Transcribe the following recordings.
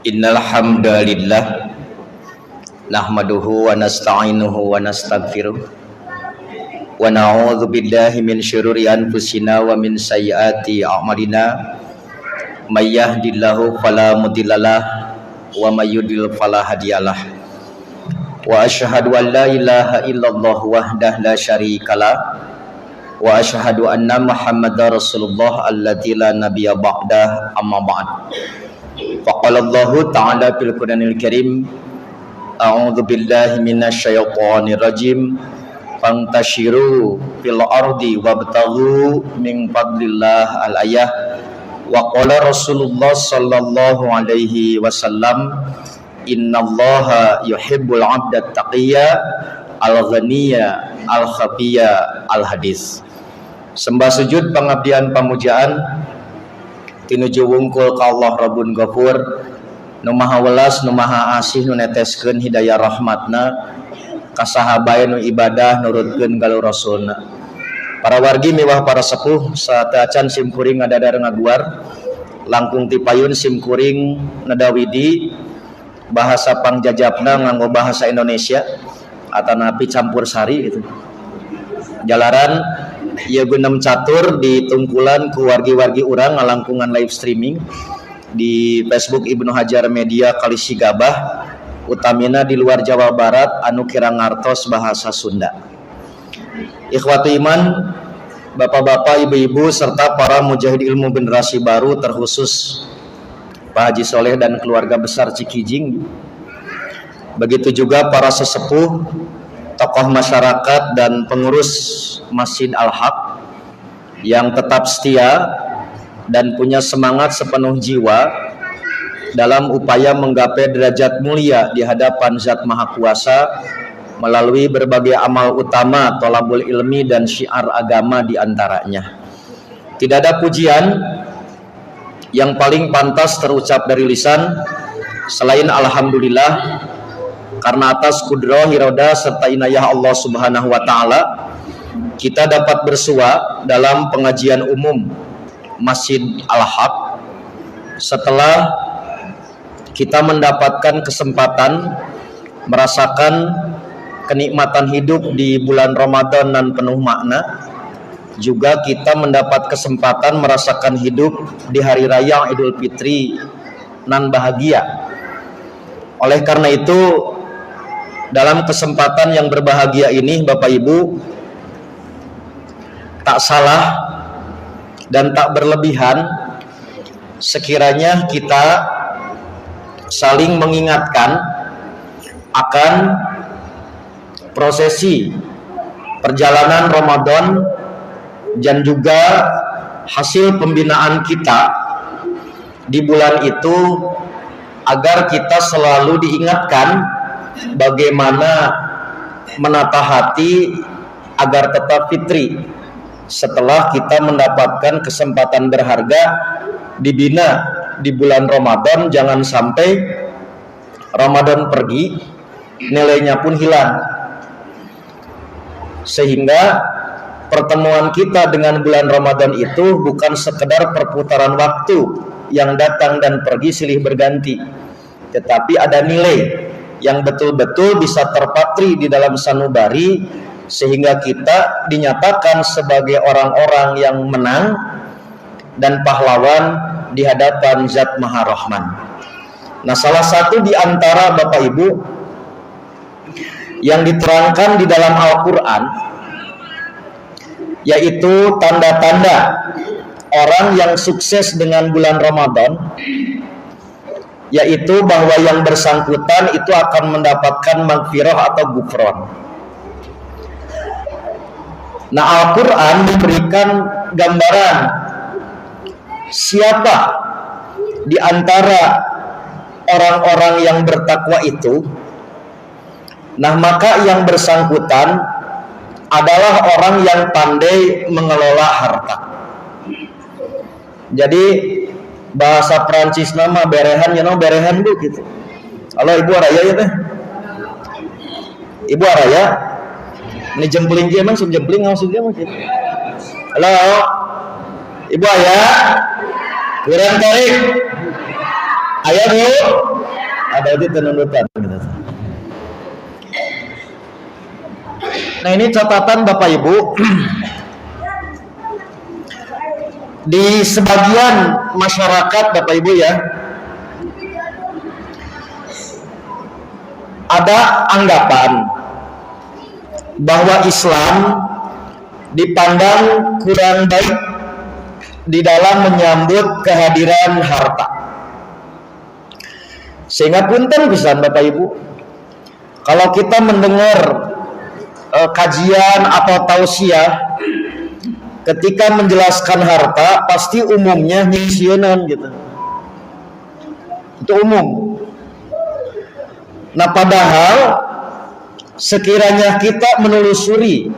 Innal hamdalillah nahmaduhu wa nasta'inuhu wa nastaghfiruh wa na'udzu billahi min syururi anfusina wa min sayyiati a'malina may yahdihillahu fala mudhillalah wa may yudlil fala hadiyalah wa asyhadu an la ilaha illallah wahdahu la syarikalah wa asyhadu anna muhammadar rasulullah alladzi la nabiyya ba'dah amma ba'd. Faqala Allahu ta'ala fil Qur'anil Karim, a'udzu billahi minasyaitonir rajim, fantashiru fil ardi wabtaghu min fadlillah al-ayah. Wa qala Rasulullah sallallahu alaihi wasallam, innallaha yuhibbul 'abdat taqiyya al-ghaniyya al-khafiyya al-hadis. Sembah sujud pangabdian pamujaan tinuju wungkul ka Allah Rabbun Ghafur nu maha welas nu maha asih nu neteskeun hidayah rahmatna ka sahabae nu ibadah nurutkeun galuh rasulna. Para wargi miwah para sepuh sateuacan simkuring ngadadar ngaguar langkung ti payun simkuring nadawidi bahasa pangjajabna nganggo bahasa Indonesia atanapi campur sari gitu. Jalaran ieu gunem catur ditungkulan ku wargi-wargi urang ngalangkungan live streaming di Facebook Ibnu Hajar Media Kalisi Gabah utamina di luar Jawa Barat anu kirang ngartos bahasa Sunda. Ikhwatu iman, bapak-bapak, ibu-ibu serta para mujahid ilmu generasi baru terkhusus Pak Haji Soleh dan keluarga besar Cikijing. Begitu juga para sesepuh, tokoh masyarakat dan pengurus Masjid Al-Haq yang tetap setia dan punya semangat sepenuh jiwa dalam upaya menggapai derajat mulia di hadapan Zat Maha Kuasa melalui berbagai amal utama, thalabul ilmi dan syiar agama diantaranya. Tidak ada pujian yang paling pantas terucap dari lisan selain alhamdulillah, karena atas kudrah, iroda serta inayah Allah Subhanahu wa taala kita dapat bersua dalam pengajian umum Masjid Al-Haq setelah kita mendapatkan kesempatan merasakan kenikmatan hidup di bulan Ramadan dan penuh makna. Juga kita mendapat kesempatan merasakan hidup di hari raya Idul Fitri nan bahagia. Oleh karena itu, dalam kesempatan yang berbahagia ini Bapak Ibu, tak salah dan tak berlebihan sekiranya kita saling mengingatkan akan prosesi perjalanan Ramadan dan juga hasil pembinaan kita di bulan itu, agar kita selalu diingatkan bagaimana menata hati agar tetap fitri setelah kita mendapatkan kesempatan berharga dibina di bulan Ramadan. Jangan sampai Ramadan pergi nilainya pun hilang, sehingga pertemuan kita dengan bulan Ramadan itu bukan sekedar perputaran waktu yang datang dan pergi silih berganti, tetapi ada nilai yang betul-betul bisa terpatri di dalam sanubari sehingga kita dinyatakan sebagai orang-orang yang menang dan pahlawan di hadapan Zat Maha Rahman. Nah, salah satu di antara Bapak Ibu yang diterangkan di dalam Al-Quran yaitu tanda-tanda orang yang sukses dengan bulan Ramadan, yaitu bahwa yang bersangkutan itu akan mendapatkan maghfirah atau gufron. Nah, Al-Quran memberikan gambaran siapa di antara orang-orang yang bertakwa itu. Nah, maka yang bersangkutan adalah orang yang pandai mengelola harta. Jadi bahasa Prancis nama berehan, berehan bu gitu. Halo Ibu Araya ya teh. Ibu Araya, ini jempling dia emang jempling maksudnya mungkin. Halo, Ibu Araya, kurang tarik. Ayah bu, Ada di tenunutan gitu. Nah ini catatan Bapak Ibu. Di sebagian masyarakat Bapak Ibu ya, ada anggapan bahwa Islam dipandang kurang baik di dalam menyambut kehadiran harta. Sehingga punten pisan Bapak Ibu, kalau kita mendengar kajian atau tausiah ketika menjelaskan harta, pasti umumnya nyingsieunan gitu. Itu umum. Nah padahal sekiranya kita menelusuri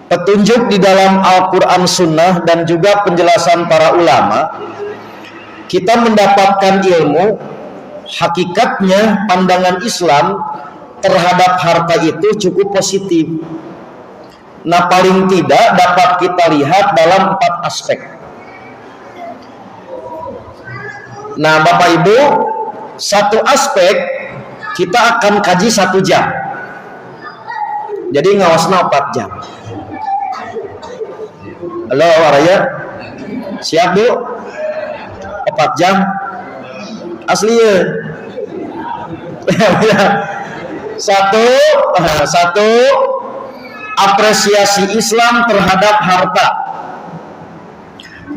petunjuk di dalam Al-Quran Sunnah dan juga penjelasan para ulama, kita mendapatkan ilmu hakikatnya pandangan Islam terhadap harta itu cukup positif. Nah paling tidak dapat kita lihat dalam 4 aspek. Nah Bapak Ibu, satu aspek kita akan kaji 1 jam. Jadi ngawasna 4 jam. Halo Waraya, siap Bu? 4 jam? Asli ya? Satu apresiasi Islam terhadap harta.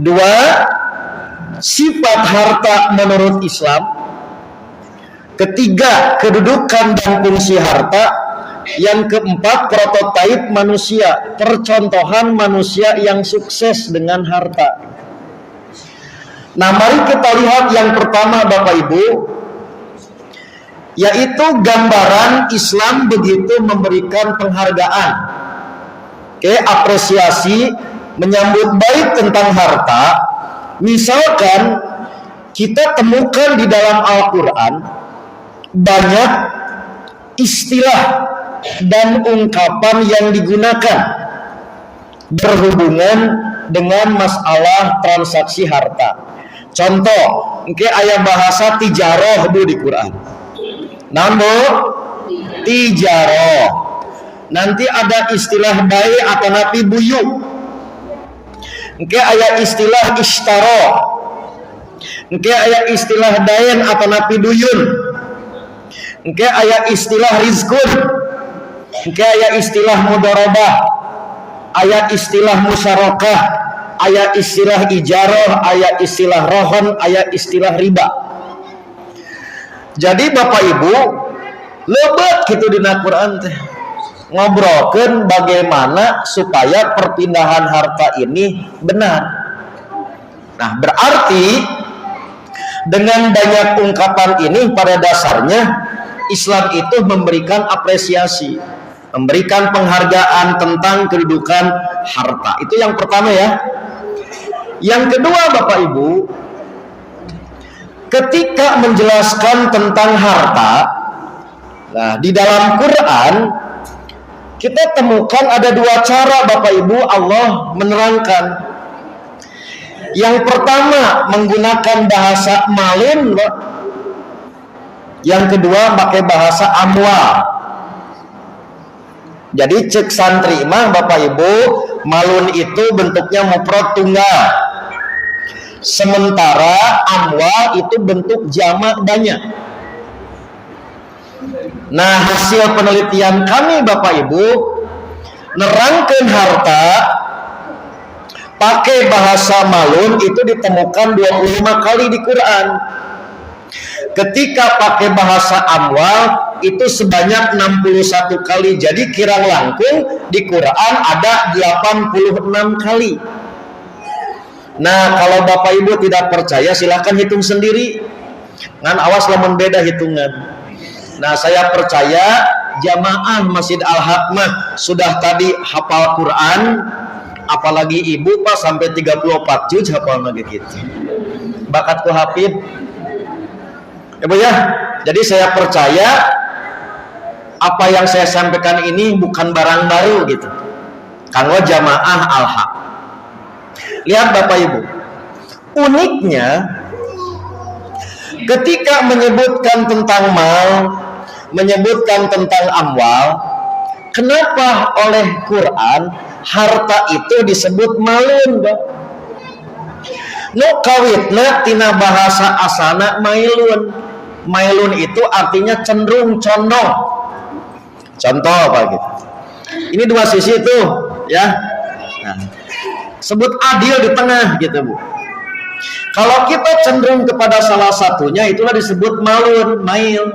2, sifat harta menurut Islam. 3, kedudukan dan fungsi harta. Yang 4, prototipe manusia, percontohan manusia yang sukses dengan harta. Nah, mari kita lihat yang pertama Bapak Ibu, yaitu gambaran Islam begitu memberikan penghargaan. Apresiasi, menyambut baik tentang harta. Misalkan kita temukan di dalam Al-Quran banyak istilah dan ungkapan yang digunakan berhubungan dengan masalah transaksi harta. Contoh, aya bahasa tijaroh Bu di Quran. Namun tijaroh. Nanti ada istilah bayi atau napi buyu. Aya istilah ishtaro. Aya istilah dayen atau napi duyun. Aya istilah rizkun. Aya istilah mudharabah. Aya istilah musyarakah. Aya istilah ijarah. Aya istilah rohon. Aya istilah riba. Jadi Bapak Ibu, lebat gitu di Al-Quran teh ngobrolkan bagaimana supaya perpindahan harta ini benar. Nah berarti dengan banyak ungkapan ini pada dasarnya Islam itu memberikan apresiasi, memberikan penghargaan tentang kedudukan harta. Itu yang pertama ya. Yang kedua Bapak Ibu, ketika menjelaskan tentang harta, nah di dalam Quran kita temukan ada 2 cara Bapak Ibu Allah menerangkan. Yang pertama menggunakan bahasa malin, yang kedua pakai bahasa amwal. Jadi cek santri mah Bapak Ibu, malun itu bentuknya mufrad tunggal, sementara amwal itu bentuk jamak banyak. Nah hasil penelitian kami Bapak Ibu, nerangkeun harta pakai bahasa malun itu ditemukan 25 kali di Quran. Ketika pakai bahasa amwal itu sebanyak 61 kali. Jadi kirang langkung di Quran ada 86 kali. Nah kalau Bapak Ibu tidak percaya silahkan hitung sendiri. Ngan awas lamun beda hitungan. Nah saya percaya jamaah Masjid Al-Haq sudah tadi hafal Quran, apalagi ibu Pak sampai 34 juz hafal lagi gitu. Bakatku hafid. Ibu ya. Jadi saya percaya apa yang saya sampaikan ini bukan barang baru gitu. Kanggo jamaah Al-Haq. Lihat Bapak Ibu. Uniknya ketika menyebutkan tentang mal, menyebutkan tentang amwal, kenapa oleh Quran harta itu disebut malun, Bang? Nu kawitna tina bahasa asana mailun. Mailun itu artinya cenderung, condong. Contoh apa gitu? Ini dua sisi tuh, ya. Nah, sebut adil di tengah gitu, Bu. Kalau kita cenderung kepada salah satunya, itulah disebut malun, mail.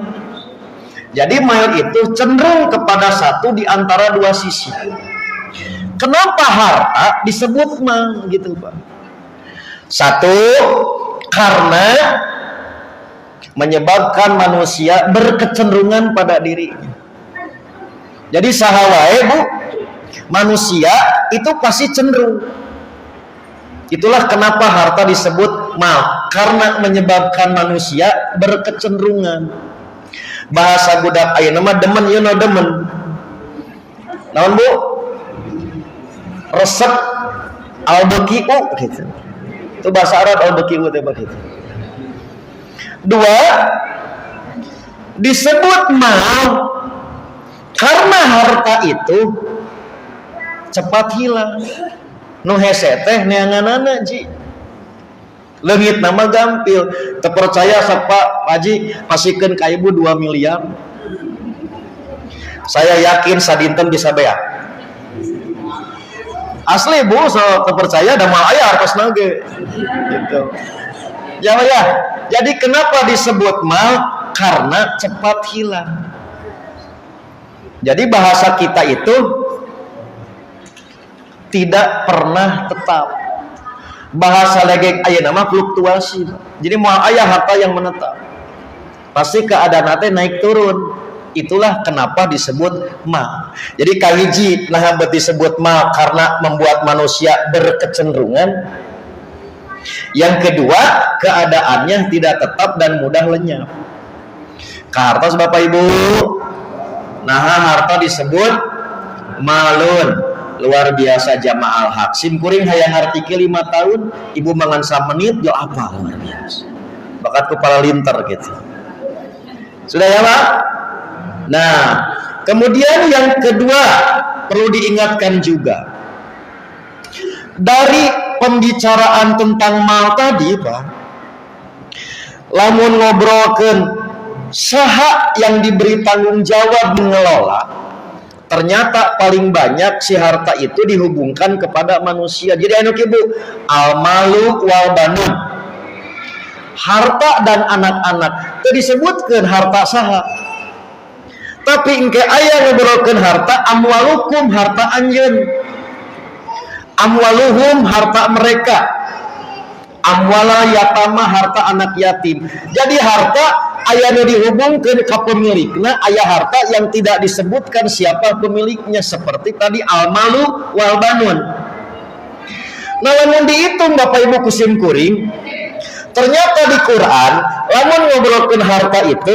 Jadi mail itu cenderung kepada satu di antara dua sisi. Kenapa harta disebut mal gitu, Pak? Satu, karena menyebabkan manusia berkecenderungan pada dirinya. Jadi sahawae, Bu, manusia itu pasti cenderung. Itulah kenapa harta disebut mal, karena menyebabkan manusia berkecenderungan. Bahasa budak ayeuna mah demen, you know demen. Naon, Bu? Resep albekiu gitu. Itu bahasa Arab albekiu teh begitu. Dua, disebut mal karena harta itu cepat hilang. Nu hese teh neanganana ji. Leungit nama gampil. Terpercaya sapa Haji pasikeun ka ibu 2 miliar. Saya yakin sadinten bisa beak. Asli, Bu, so terpercaya da mal aya hartosna ge. Gitu. Ya. Jadi kenapa disebut mal? Karena cepat hilang. Jadi bahasa kita itu tidak pernah tetap. Bahasa legek ayeuna mah fluktuasi. Jadi moal aya harta yang menetap. Pasti keadaan teh naik turun. Itulah kenapa disebut mal. Jadi kahiji nah disebut mal karena membuat manusia berkecenderungan. Yang kedua, keadaannya tidak tetap dan mudah lenyap. Harta Bapak Ibu. Nah, harta disebut malun. Luar biasa jamaah al-haq. Sim kuring hayang artikel 5 tahun, ibu mangan 1 menit yo apa luar biasa. Bakat kepala linter gitu. Sudah ya, Pak? Nah, kemudian yang kedua perlu diingatkan juga. Dari pembicaraan tentang mal tadi, Pak, lamun ngobrolkeun saha yang diberi tanggung jawab mengelola, ternyata paling banyak si harta itu dihubungkan kepada manusia. Jadi anu kieu, al-malu wal banun. Harta dan anak-anak teu disebutkeun harta saha. Tapi engke aya ngobrolkeun harta amwalukum, harta anjeun. Amwaluhum, harta mereka. Amwala yatama, harta anak yatim. Jadi harta aya nu dihubungkeun ka pemilikna, aya harta yang tidak disebutkan siapa pemiliknya, seperti tadi al-malu wal banun. Nah, lamun dihitung Bapak Ibu kusim kuring, ternyata di Quran lamun ngobrolkeun harta itu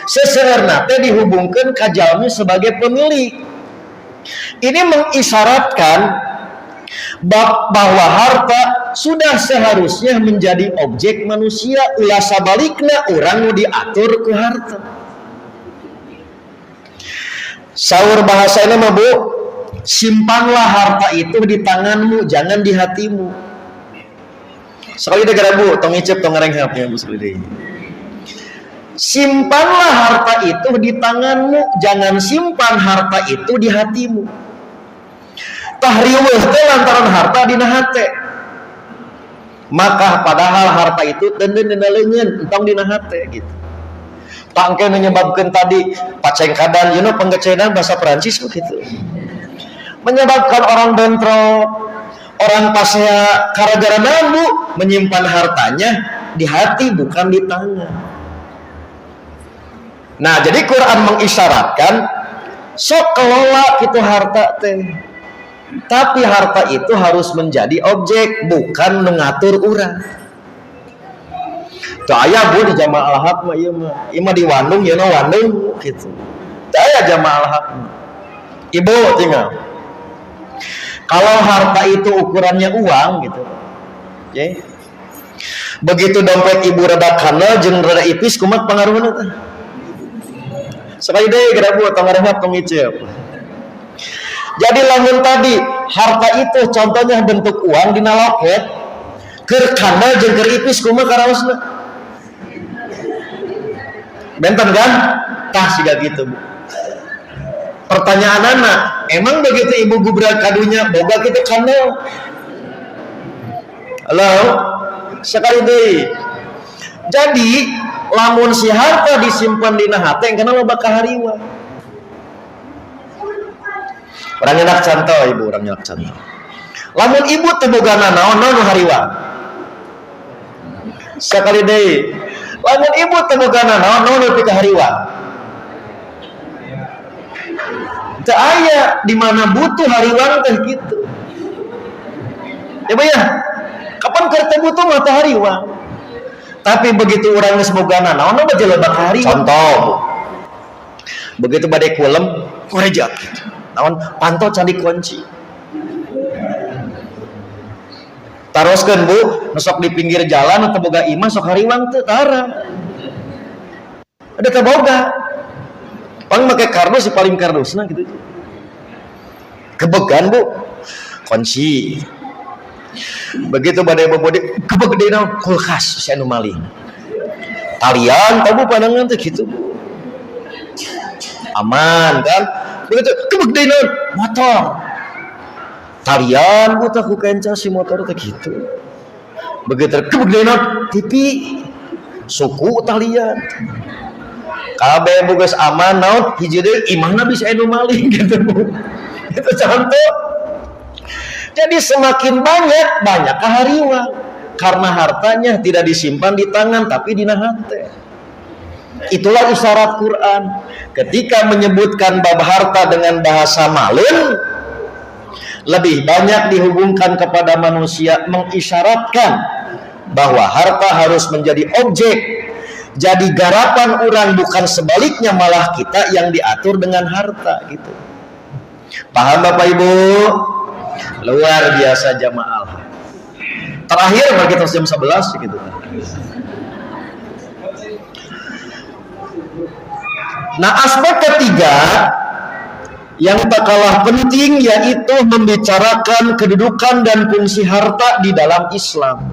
seseurna teh dihubungkeun ka jalmi sebagai pemilik. Ini mengisyaratkan bahwa harta sudah seharusnya menjadi objek manusia, ulah sabalikna urang nu diatur ku harta. Saur bahasa ini mah, Bu, simpanlah harta itu di tanganmu, jangan di hatimu. Sekali degara, Bu, tong icep tong ngarengap ya, Bu, sekali. Simpanlah harta itu di tanganmu, jangan simpan harta itu di hatimu. Tahriweuh teh lantaran harta dina hate. Maka padahal harta itu teuneun dina leungeun, entong dina hate gitu. Tangke menyebabkan tadi pacengkadan, penggecenan bahasa Perancis begitu. Menyebabkan orang bentrok, orang pasnya gara-gara Bu menyimpan hartanya di hati bukan di tangan. Nah, jadi Quran mengisyaratkan sok kelola kitu harta teh. Tapi harta itu harus menjadi objek, bukan mengatur urang. Tuh aya, Bu, di jamaah al-haq mah ieu mah. Ieu mah di Bandung yeuna Bandung gitu. Teu aya jamaah al-haq. Ibu tinggal. Kalau harta itu ukurannya uang gitu. Okay. Begitu dompet ibu rada kanal jeung rada ipis kumat pangaruhna teh. Sekali deui gara bu tong ngarehap tong ngicep. Jadi lamun tadi harta itu contohnya bentuk uang dina loket keur kanal jeung keur ipis kumaha karaosna. Benten kan? Tah siga gitu. Pertanyaan anak, emang begitu ibu gubrak kadunya boga kitu kanal? Halo? Sekali deui. Jadi lamun si harta disimpan dina hate engkana loba kahariwa. Urang nyenak contoh ibu, urang nyenak contoh. Lamun ibu teu bogana naon nu hariwa. Sekali deui. Lamun ibu teu bogana naon nepi ka hariwa. Teu aya di mana butuh hariwang teh kitu. Ya ya. Kapan keur teu butuh mah teu hariwang. Tapi begitu urang geus bogana naon bade loba ka hariwang. Contoh. Begitu bade kulem korejat gitu. Naon pantau candi kunci. Taroskeun bu, nusok di pinggir jalan atau boga imah sok hariwang teu tara. Ada teu boga. Pang make kardus si paling kardusna gitu. Kebegan bu, kunci. Begitu badai bobode kebeg deuna kulkas si anu maling. Talian tabu pandangan teh kitu bu. Aman kan? Begitu kebeg deuna motor. Talian buta ku kenca si motor teh kitu. Begitu kebeg deuna TV suku talian. Kabeh bogas aman naon hiji deui imahna bisa anu maling gitu bu. Itu contoh. Jadi semakin banyak kahariwang karena hartanya tidak disimpan di tangan tapi di hate. Itulah isyarat Quran ketika menyebutkan bab harta dengan bahasa malun lebih banyak dihubungkan kepada manusia mengisyaratkan bahwa harta harus menjadi objek jadi garapan orang bukan sebaliknya malah kita yang diatur dengan harta gitu. Paham Bapak Ibu? Luar biasa jamaah. Terakhir kita jam 11 gitu. Nah, aspek ketiga yang tak kalah penting yaitu membicarakan kedudukan dan fungsi harta di dalam Islam.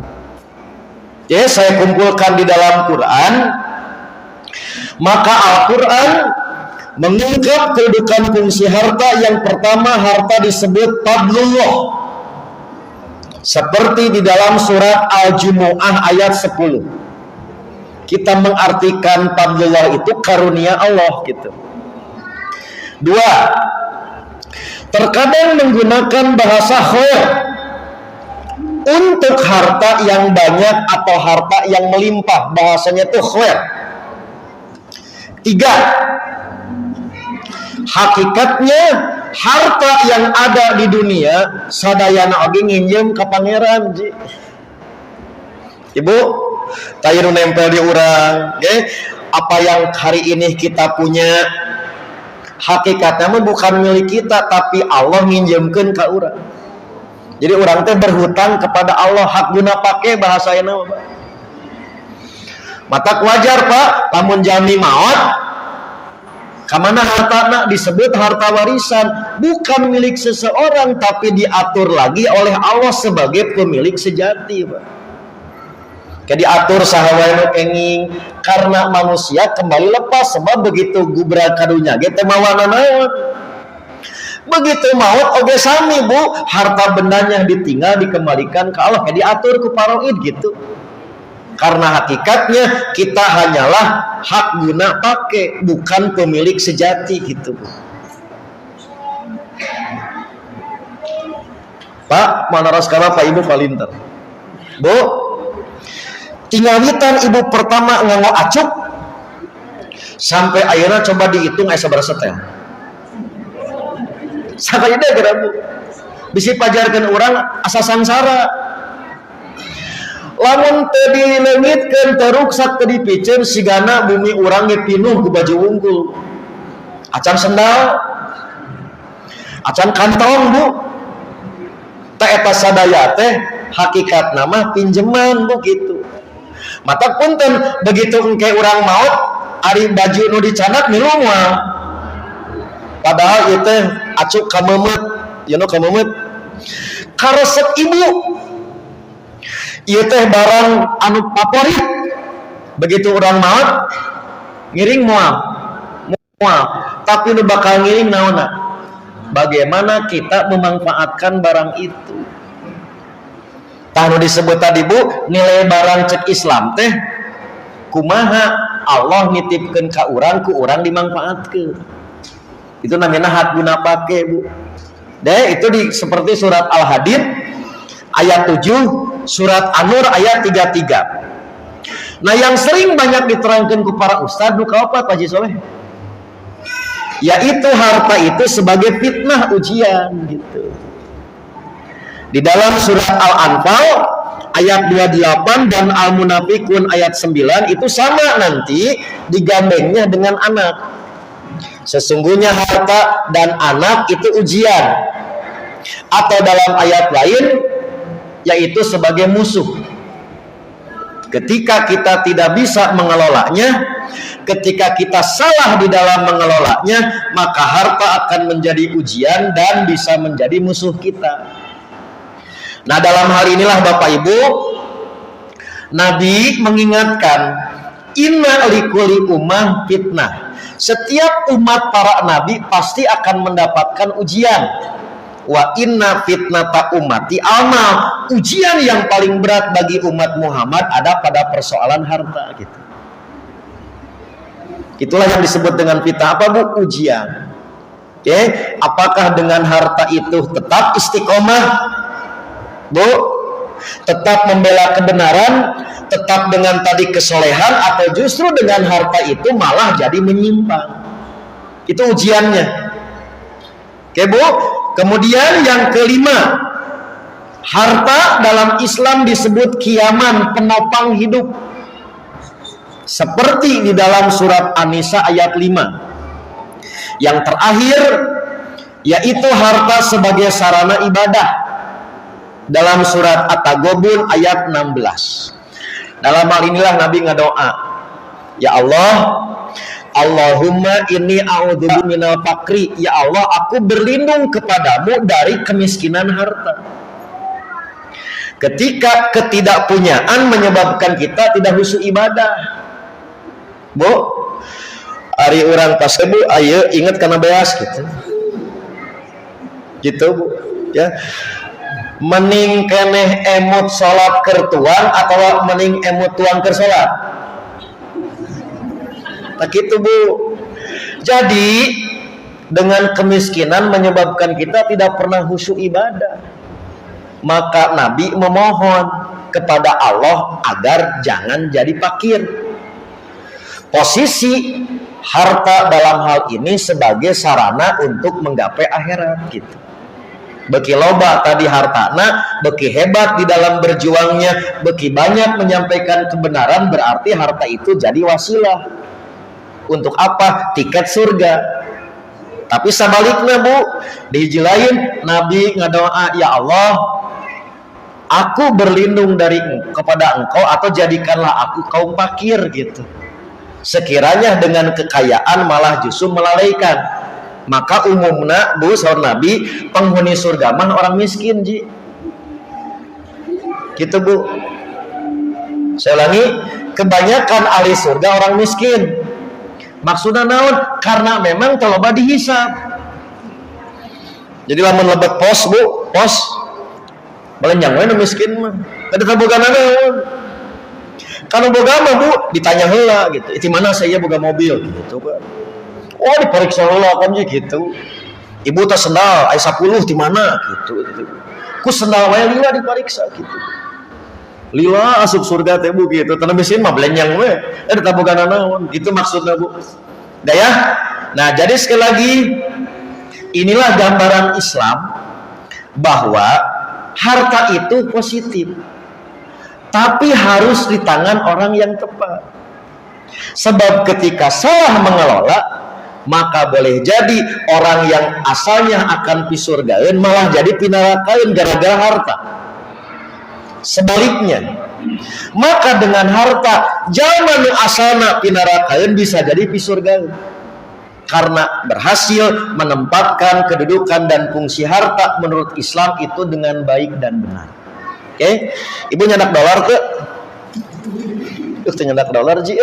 Ya, saya kumpulkan di dalam Quran. Maka Al-Quran mengungkap kedudukan fungsi harta. Yang pertama, harta disebut fadlullah. Seperti di dalam surat Al-Jumu'ah ayat 10. Kita mengartikan fadlullah itu karunia Allah gitu. Dua, terkadang menggunakan bahasa khair untuk harta yang banyak atau harta yang melimpah, bahasanya itu khair. Tiga, hakikatnya harta yang ada di dunia sadayana oge nginjem ka pangeran ji. Ibu, tayeu nempel di urang, okay? Apa yang hari ini kita punya hakikatnya mah bukan milik kita tapi Allah nginjemkeun ka urang. Jadi urang teh berhutang kepada Allah, hak guna pake bahasa ayeuna Pak. Mata wajar Pak, lamun jami maot kamana hartana disebut harta warisan, bukan milik seseorang tapi diatur lagi oleh Allah sebagai pemilik sejati Pak. Kayak diatur sahawae nu kenging karena manusia kembali lepas sebab begitu gubrak kadunya ge teh mawana naon. Begitu maut oge sami Bu, harta bendanya ditinggal dikembalikan ke Allah kayak diatur ku paraid gitu. Karena hakikatnya kita hanyalah hak guna pakai, bukan pemilik sejati gitu Bu. Pak, mana sekarang Pak Ibu palinter. Bu, tinggawitan ibu pertama nganggo acuk sampai ayeuna coba dihitung aya sabaraha setel. Sakaya deui geura Bu. Bisi pajarkeun urang asa sangsara. Lamun teu dileungitkeun teu ruksak teu dipicen sigana bumi urang ge pinuh ku baju wungkul. Acan sendal, acan kantong Bu. Ta eta sadaya teh hakikatna mah pinjeman Bu gitu. Mata punten begitu engke urang maut ari baju nu dicanak milu moal. Padahal ieu teh acuk ka memet, yeuna ka memet. Karesep ibu. Ieu teh barang anu favorit. Begitu urang maut ngiring moal. Tapi nu bakal ngiring naonna? Bagaimana kita memanfaatkan barang itu? Tah nu disebut tadi Bu, nilai barang cek Islam teh kumaha Allah nitipkeun ka urang ku urang dimanfaatkeun. Itu namanya hak guna pake Bu. Deh itu seperti surat Al-Hadid ayat 7, surat An-Nur ayat 33. Nah yang sering banyak diterangkan ku para ustaz nu kaopat Pak Haji Soleh, yaitu harta itu sebagai fitnah ujian gitu. Di dalam surat Al-Anfal ayat 28 dan Al-Munafikun ayat 9 itu sama nanti digandengnya dengan anak. Sesungguhnya harta dan anak itu ujian. Atau dalam ayat lain yaitu sebagai musuh. Ketika kita tidak bisa mengelolanya, ketika kita salah di dalam mengelolanya, maka harta akan menjadi ujian dan bisa menjadi musuh kita. Nah dalam hal inilah Bapak Ibu, Nabi mengingatkan, inna likuli ummah fitnah. Setiap umat para nabi pasti akan mendapatkan ujian. Wa inna fitnata ummati amal. Ujian yang paling berat bagi umat Muhammad ada pada persoalan harta gitu. Itulah yang disebut dengan fitnah apa Bu? Ujian. Oke, apakah dengan harta itu tetap istiqomah? Bu, tetap membela kebenaran, tetap dengan tadi kesolehan, atau justru dengan harta itu malah jadi menyimpang? Itu ujiannya. Oke Bu. Kemudian yang kelima, harta dalam Islam disebut kiaman, penopang hidup. Seperti di dalam surat An-Nisa ayat 5. Yang terakhir yaitu harta sebagai sarana ibadah. Dalam surat At-Taghabun ayat 16. Dalam hal inilah Nabi ngadoa, ya Allah, Allahumma inni a'udzubika minal faqri. Ya Allah, aku berlindung kepadamu dari kemiskinan harta. Ketika ketidakpunyaan menyebabkan kita tidak khusyuk ibadah. Bu, ari urang pas Bu, ayo ingat kana beas gitu. Gitu Bu, ya. Mending keneh emut salat keur tuang atau mending emut tuang keur salat? Tak gitu Bu. Jadi dengan kemiskinan menyebabkan kita tidak pernah khusyuk ibadah. Maka Nabi memohon kepada Allah agar jangan jadi fakir. Posisi harta dalam hal ini sebagai sarana untuk menggapai akhirat gitu. Beki loba tadi hartana, beki hebat di dalam berjuangnya, beki banyak menyampaikan kebenaran, berarti harta itu jadi wasilah. Untuk apa? Tiket surga. Tapi sebaliknya Bu, di hiji lain Nabi ngadoa, ya Allah, aku berlindung kepada Engkau atau jadikanlah aku kaum fakir gitu. Sekiranya dengan kekayaan malah justru melalaikan. Maka umumnya Bu saur Nabi, penghuni surga mah orang miskin ji. Gitu Bu. Saya ulangi, kebanyakan ahli surga orang miskin. Maksudnya naon? Karena memang teloba dihisab. Jadi lamun lebet pos Bu, pos belenjang we nu miskin mah. Kada kabogana naon. Kalau boga mah Bu ditanya heula gitu. Di mana saya boga mobil gitu Pak. Oh diperiksa heula kan gitu. Ibu teh sendal aya 10 di mana gitu. Ku sendal wae lila diperiksa gitu. Lila asup surga teh Bu gitu. Teu miskin mah belenjang we. Eta bogana naon? Itu maksudna Bu. Daya. Nah, jadi sekali lagi inilah gambaran Islam bahwa harta itu positif. Tapi harus di tangan orang yang tepat. Sebab ketika salah mengelola, maka boleh jadi orang yang asalnya akan pi surgaeun malah jadi pinarakaeun gara-gara harta. Sebaliknya, Maka dengan harta jalma nu asalna pinarakaeun bisa jadi pi surga. Karena berhasil menempatkan kedudukan dan fungsi harta menurut Islam itu dengan baik dan benar. Oke, ibu nyandak dolar ke? Nyandak dolar ji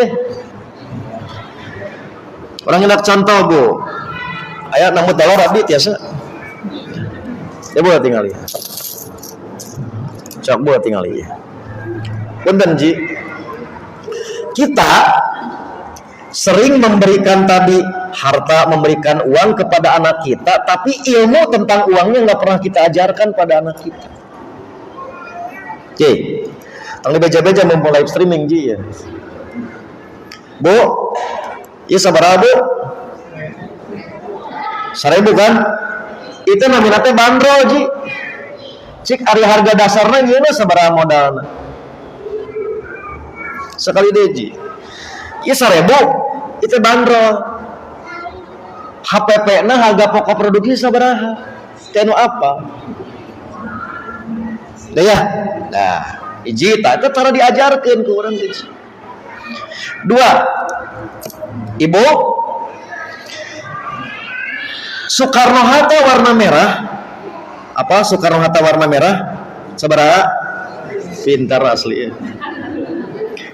orang nyandak contoh bu. Aya 60 dolar abdi tiasa. Ya boleh tinggal ya. Cok boleh tinggal ya. Punten ji. Kita sering memberikan tadi harta, memberikan uang kepada anak kita, tapi ilmu tentang uangnya nggak pernah kita ajarkan pada anak kita. Oke, tang beja-beja memulai streaming ji ya. Bu, iya sabaraha bu? 1.000 kan? Itu namanya teh bandrol ji. Cik ari harga dasarnya gimana sabaraha modalna? Sekali deh ji. Iya 1.000, itu bandrol. HPP na harga pokok produksi sabaraha? Tenu apa? Dah ya. Nah, hiji eta cara diajarkeun ku urang teh. 2. Ibu, Soekarno-Hatta warna merah. Apa Soekarno-Hatta warna merah? Sabaraha? Pintar asli ya.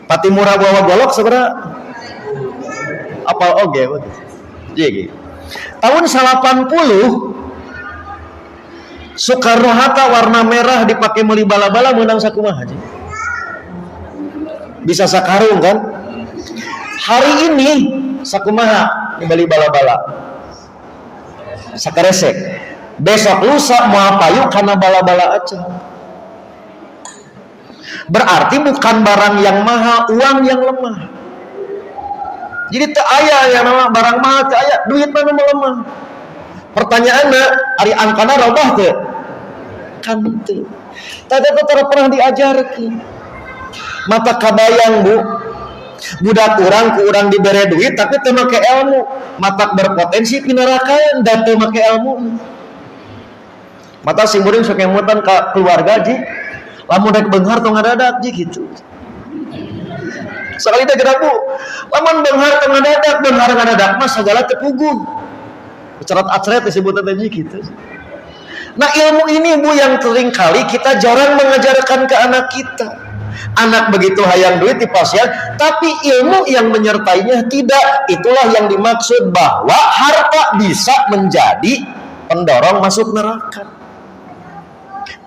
Patimura bawa golok sabaraha? Apal oge betul. Jadi tahun 80 Soekarno-Hatta warna merah dipakai meuli bala-bala menang sakumaha aja. Bisa sakarung kan? Hari ini sakumaha dibeli bala-bala. Sakaresek. Besok lusa moal payu karena bala-bala aja. Berarti bukan barang yang mahal, uang yang lemah. Jadi teu aya yang nama barang mahal teu aya, duit mah lemah. Pertanyaanna, ari angkana robah teu? Kan teu. Tadi pernah diajarkeun. Mata kabayang bu, budak urang ku urang dibere duit tapi teu make ilmu, mata berpotensi pinarakaeun dan teu make ilmu. Mata sing muring sok ngemutan ka keluarga ji, lamun rek beunghar tong ngadadak ji gitu. Sekali teh gerak bu, lamun beunghar tong ngadadak mah sagala teu puguh. Cerat-acret disebut teh gitu. Nah ilmu ini bu yang sering kali kita jarang mengajarkan ke anak kita. Anak begitu hayang duit dipasian, tapi ilmu yang menyertainya tidak. Itulah yang dimaksud bahwa harta bisa menjadi pendorong masuk neraka.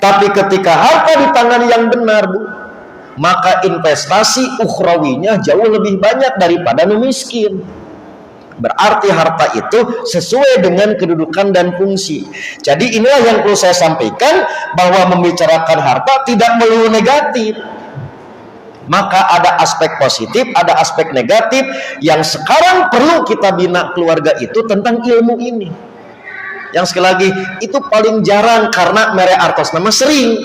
Tapi ketika harta di tangan yang benar bu, maka investasi ukhrawinya jauh lebih banyak daripada nu miskin. Berarti harta itu sesuai dengan kedudukan dan fungsi. Jadi inilah yang perlu saya sampaikan, bahwa membicarakan harta tidak melulu negatif. Maka ada aspek positif, ada aspek negatif. Yang sekarang perlu kita bina keluarga itu tentang ilmu ini. Yang sekali lagi itu paling jarang karena mere artos nama sering.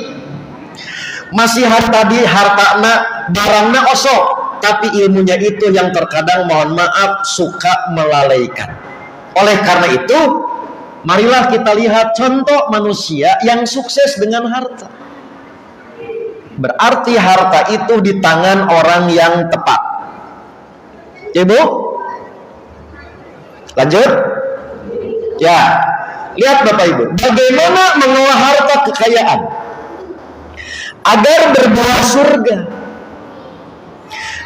Masih tadi hartana barangna osok, tapi ilmunya itu yang terkadang mohon maaf suka melalaikan. Oleh karena itu, marilah kita lihat contoh manusia yang sukses dengan harta. Berarti harta itu di tangan orang yang tepat. Ibu, lanjut. Ya, lihat Bapak Ibu, bagaimana mengolah harta kekayaan agar berbuah surga.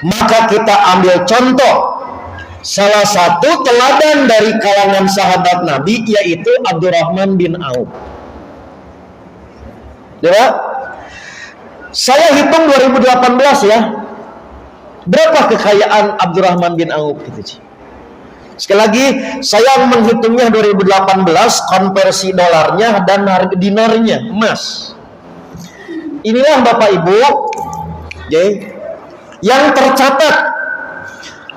Maka kita ambil contoh salah satu teladan dari kalangan sahabat Nabi, yaitu Abdurrahman bin Auf. Ya, saya hitung 2018 ya, berapa kekayaan Abdurrahman bin Auf gitu. Sekali lagi saya menghitungnya 2018 konversi dolarnya dan harga dinarnya emas. Inilah Bapak Ibu, yang tercatat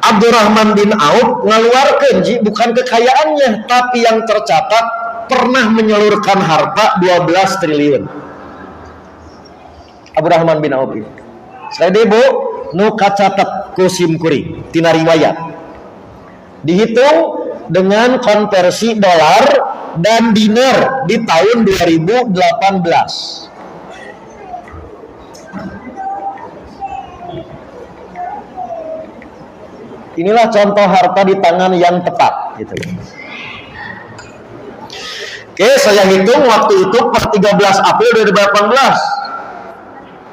Abdurrahman bin Auf ngeluarkan bukan kekayaannya, tapi yang tercatat pernah menyalurkan harta 12 triliun. Abdurrahman bin Auf ini. Saya debo nu kacatat ku simkuring tina riwayat. Dihitung dengan konversi dolar dan dinar di tahun 2018. Inilah contoh harta di tangan yang tepat gitu. Oke, saya hitung waktu itu per 13 April 2018.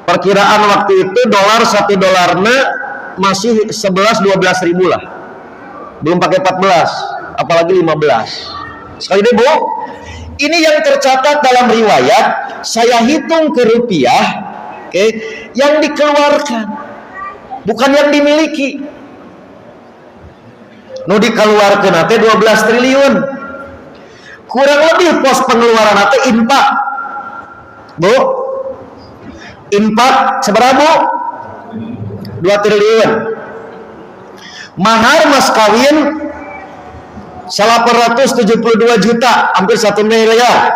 Perkiraan waktu itu $1 dolarnya masih 11-12 ribu lah. Belum pakai 14, apalagi 15. Sekali deh, Bu. Ini yang tercatat dalam riwayat, saya hitung ke rupiah, oke, yang dikeluarkan, bukan yang dimiliki. Nu dikeluarkan nanti 12 triliun. Kurang lebih pos pengeluaran nanti infak. Bu, infak seberapa, Bu? 2 triliun. Mahar mas kawin 872 juta, hampir 1 miliar.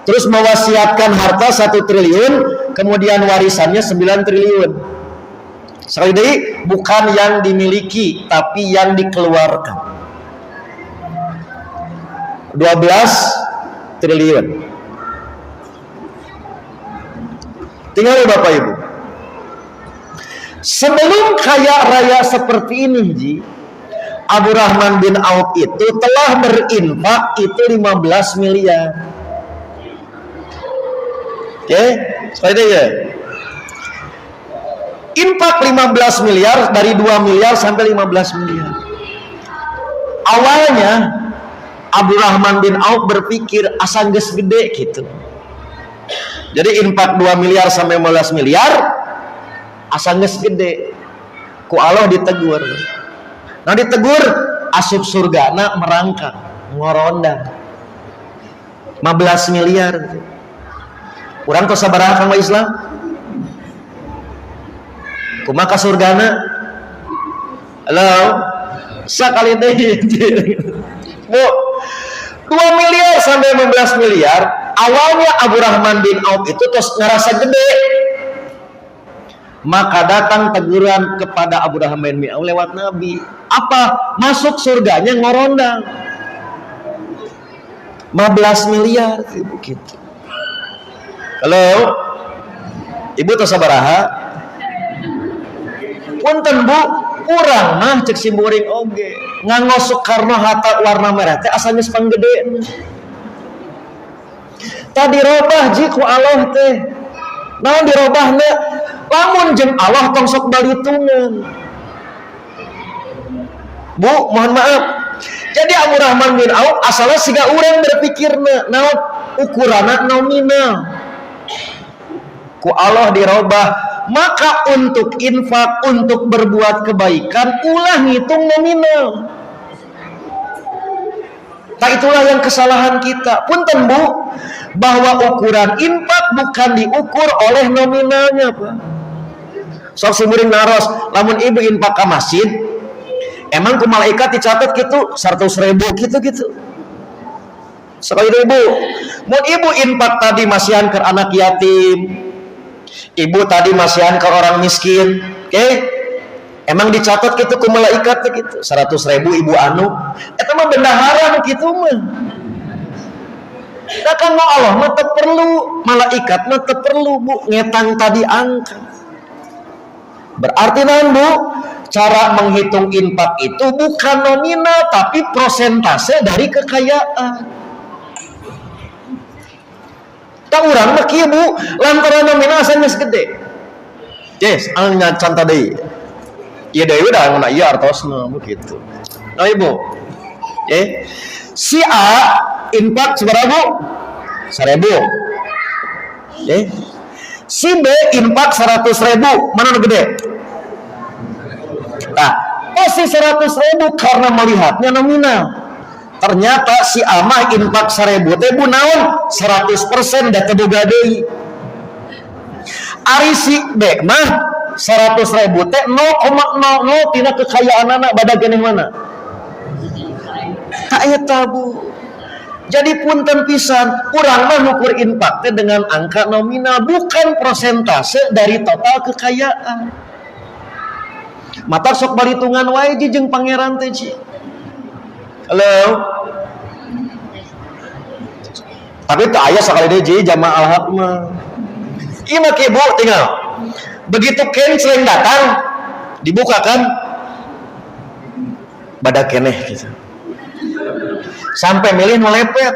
Terus mewasiatkan harta 1 triliun, kemudian warisannya 9 triliun. Sekali lagi, bukan yang dimiliki, tapi yang dikeluarkan. 12 triliun. Tinggal Bapak Ibu. Sebelum kaya raya seperti ini, Ji, Abdurrahman bin Auf itu telah berinfak itu 15 miliar. Oke, sekali lagi ya. Infak 15 miliar dari 2 miliar sampai 15 miliar. Awalnya Abdurrahman bin Auf berpikir asal geus gede gitu. Jadi infak 2 miliar sampai 15 miliar asal geus gede. Ku Allah ditegur. Nah ditegur asup surga na merangkak ngoronda 15 miliar. Urang tos sabaraha kang Islam? Kumaha surgana? Halo. Sakali deui. Bu, 2 miliar sampai 15 miliar. Awalnya Abdurrahman bin Auf itu tos ngerasa gede. Maka datang teguran kepada Abdurrahman bin Auf lewat Nabi. Apa? Masuk surganya ngorondang 15 miliar gitu. Halo. Ibu tos sabaraha? Punten Bu, urang mah cek simburing oge ngangosok karena hata warna merah teh asalnya sepanggede. Tadi robah ji ku Allah teh. Naon dirobahna? Lamun jeung Allah tong sok balitungan. Bu, mohon maaf. Jadi Abdurrahman bin Auf asalnya siga urang berpikirna naon ukuranna nominal. Ku Allah dirobah. Maka untuk infak, untuk berbuat kebaikan, ulah ngitung nominal. Nah itulah yang kesalahan kita. Punten Bu, bahwa ukuran infak bukan diukur oleh nominalnya, Pak. Sok sumuring naros, lamun ibu infak ka masjid, emang ku malaikat dicatat gitu 100.000 gitu. Sekali ibu, mun ibu infak tadi masihan ke anak yatim, ibu tadi masihan ke orang miskin, oke? Emang dicatat gitu ku malaikat gitu 100.000 ibu anu, eta mah bendahara gitu mah. Da kan Allah mah teu perlu, malaikat mah teu perlu Bu ngetang tadi angka. Berarti naon Bu? Cara menghitung infak itu bukan nominal tapi prosentase dari kekayaan. Tak urang mah kieu Bu, lantaran nominal asalnya segede. Yes, anu contoh deui. Ieu deui udah ngana ieu artosna begitu. Nah Ibu. Si A infak seberapa Bu? 1.000. Si B infak 100.000, mana nu gede? Nah, pasti 100.000 karena melihatnya nominal. Ternyata si amah infak 1.000 teh Bu naon 100% da teu boga deui. Ari si B mah 100.000 teh 0,00 tina kekayaanana badag keneh mana? Ka eta Bu. Jadi punten pisan, urang mah ngukur infak teh dengan angka nominal bukan persentase dari total kekayaan. Mata sok balitungan wae jeung pangeran teh Ci. Halo. Tapi tak ayah sekali deh jamaah al-haq mah. Ieu mah Bu tinggal Begitu kenceleng datang, dibukakan badak keneh gitu. Sampai milih melepet.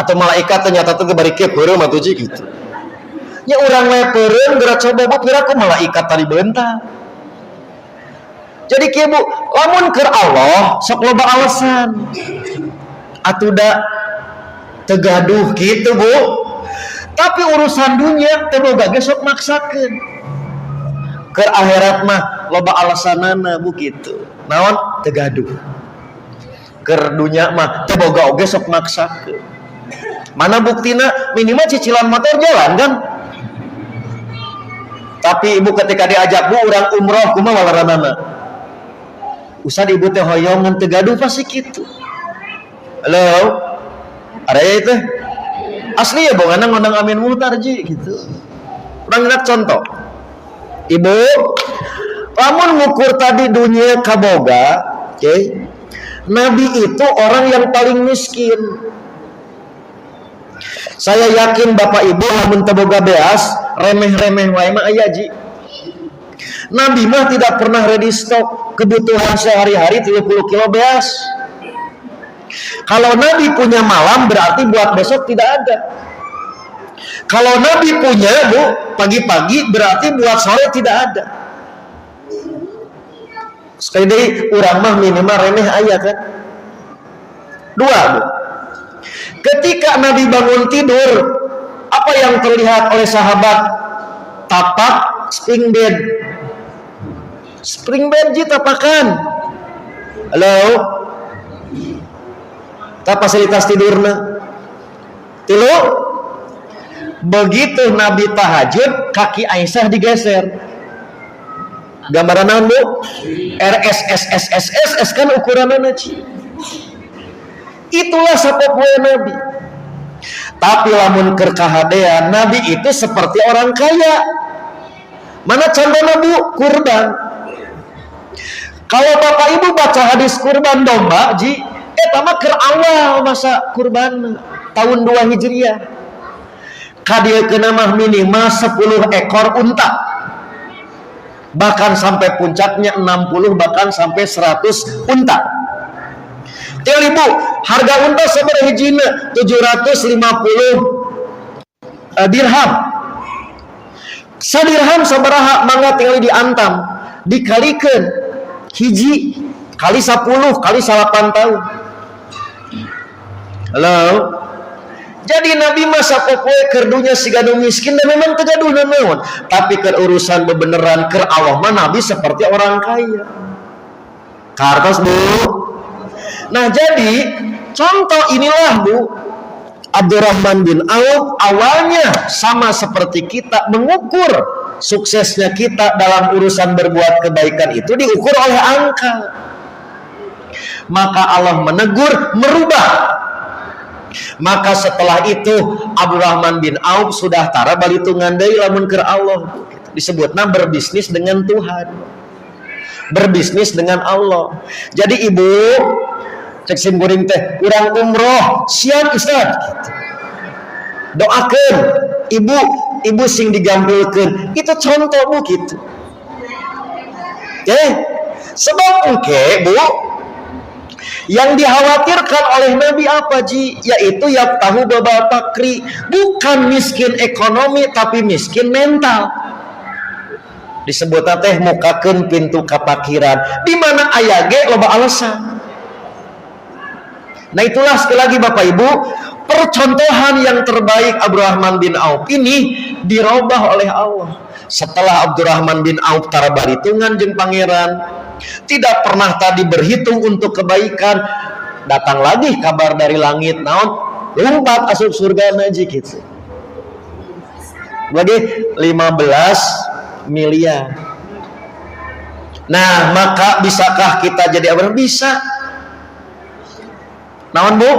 Atau malaikat ternyata tuh bari keureum atuh gitu. Nya urang lepeureun geura coba bu kira ku malaikat tadi beunta. Jadi kieu Bu, lamun keur Allah sok loba alasan. Atuh da tegaduh gitu Bu. Tapi urusan dunia teu boga ge sok maksakeun. Keur akhirat mah loba alasanana Bu kitu. Naon? Tegaduh. Keur dunya mah teu boga oge sok maksakeun. Mana buktina minimal cicilan motor jalan kan? Tapi ibu ketika diajak Bu urang umroh kumaha walaranana? Usah ibu teh hoyongan tegaduh pasti gitu. Halo, ada itu asli ya bang, ngundang Amin Muhtarji gitu. Kurang lihat contoh. Ibu, lamun ngukur tadi dunia kaboga, okay? Nabi itu orang yang paling miskin. Saya yakin bapak ibu lamun teboga beas, remeh-remeh wae mah aya ji. Nabi mah tidak pernah ready stock kebutuhan sehari-hari 30 kilo beas. Kalau Nabi punya malam berarti buat besok tidak ada. Kalau Nabi punya Bu pagi-pagi berarti buat sore tidak ada. Sekali deui urang mah minimal remeh aya kan. Dua Bu. Ketika Nabi bangun tidur, apa yang terlihat oleh sahabat? Tapak spring bed. Spring bed ji tapakan. Halo. Tak fasilitas tidurna. Tilu. Begitu Nabi tahajud, kaki Aisyah digeser. Gambaran naon Bu? RSSSSS kan ukuranana ci. Itulah sapopoe Nabi. Tapi lamun keur kahadean Nabi itu seperti orang kaya. Mana contohna Bu? Kurban. Kalau Bapak Ibu baca hadis kurban domba, ji, mah keur awal masa kurban tahun 2 Hijriah. Kadiekeuna mah minimal 10 ekor unta. Bahkan sampai puncaknya 60 bahkan sampai 100 unta. Tinggal Ibu, harga unta sabaraha hijina? 750 dirham. Sadirham sabaraha mangga tinggal diantam, dikalikeun hiji kali 10 kali 8 tahun. Halo. Jadi Nabi masa popoe keur dunya siga nu miskin dan memang tegaduh naon, tapi keur urusan bebeneran keur Allah mah Nabi seperti orang kaya. Kartos Bu. Nah jadi contoh inilah Bu, Abdurrahman bin Auf awalnya sama seperti kita mengukur suksesnya kita dalam urusan berbuat kebaikan itu diukur oleh angka. Maka Allah menegur, merubah. Maka setelah itu Abdurrahman bin Auf sudah tara balitungan deui lamun keur Allah. Disebutna berbisnis dengan Tuhan. Berbisnis dengan Allah. Jadi Ibu cek simkuring teh urang umroh siap Ustaz. Doakeun ibu sing digampilkeun. Itu contoh Bu gitu. Sebab engke Bu yang dikhawatirkan oleh Nabi apa ji? Yaitu yaftahu babal fakri, bukan miskin ekonomi tapi miskin mental. Disebutna teh mukakeun pintu kapakiran. Di mana aya ge loba alasan. Nah itulah sekali lagi Bapak Ibu, percontohan yang terbaik Abdurrahman bin Auf ini dirubah oleh Allah. Setelah Abdurrahman bin Auf tara baritungan jeung pangeran, tidak pernah tadi berhitung untuk kebaikan, datang lagi kabar dari langit, naon lompat asup surga naji gitu. Lagi 15 miliar. Nah, maka bisakah kita jadi apa? Bisa. Naon Bu?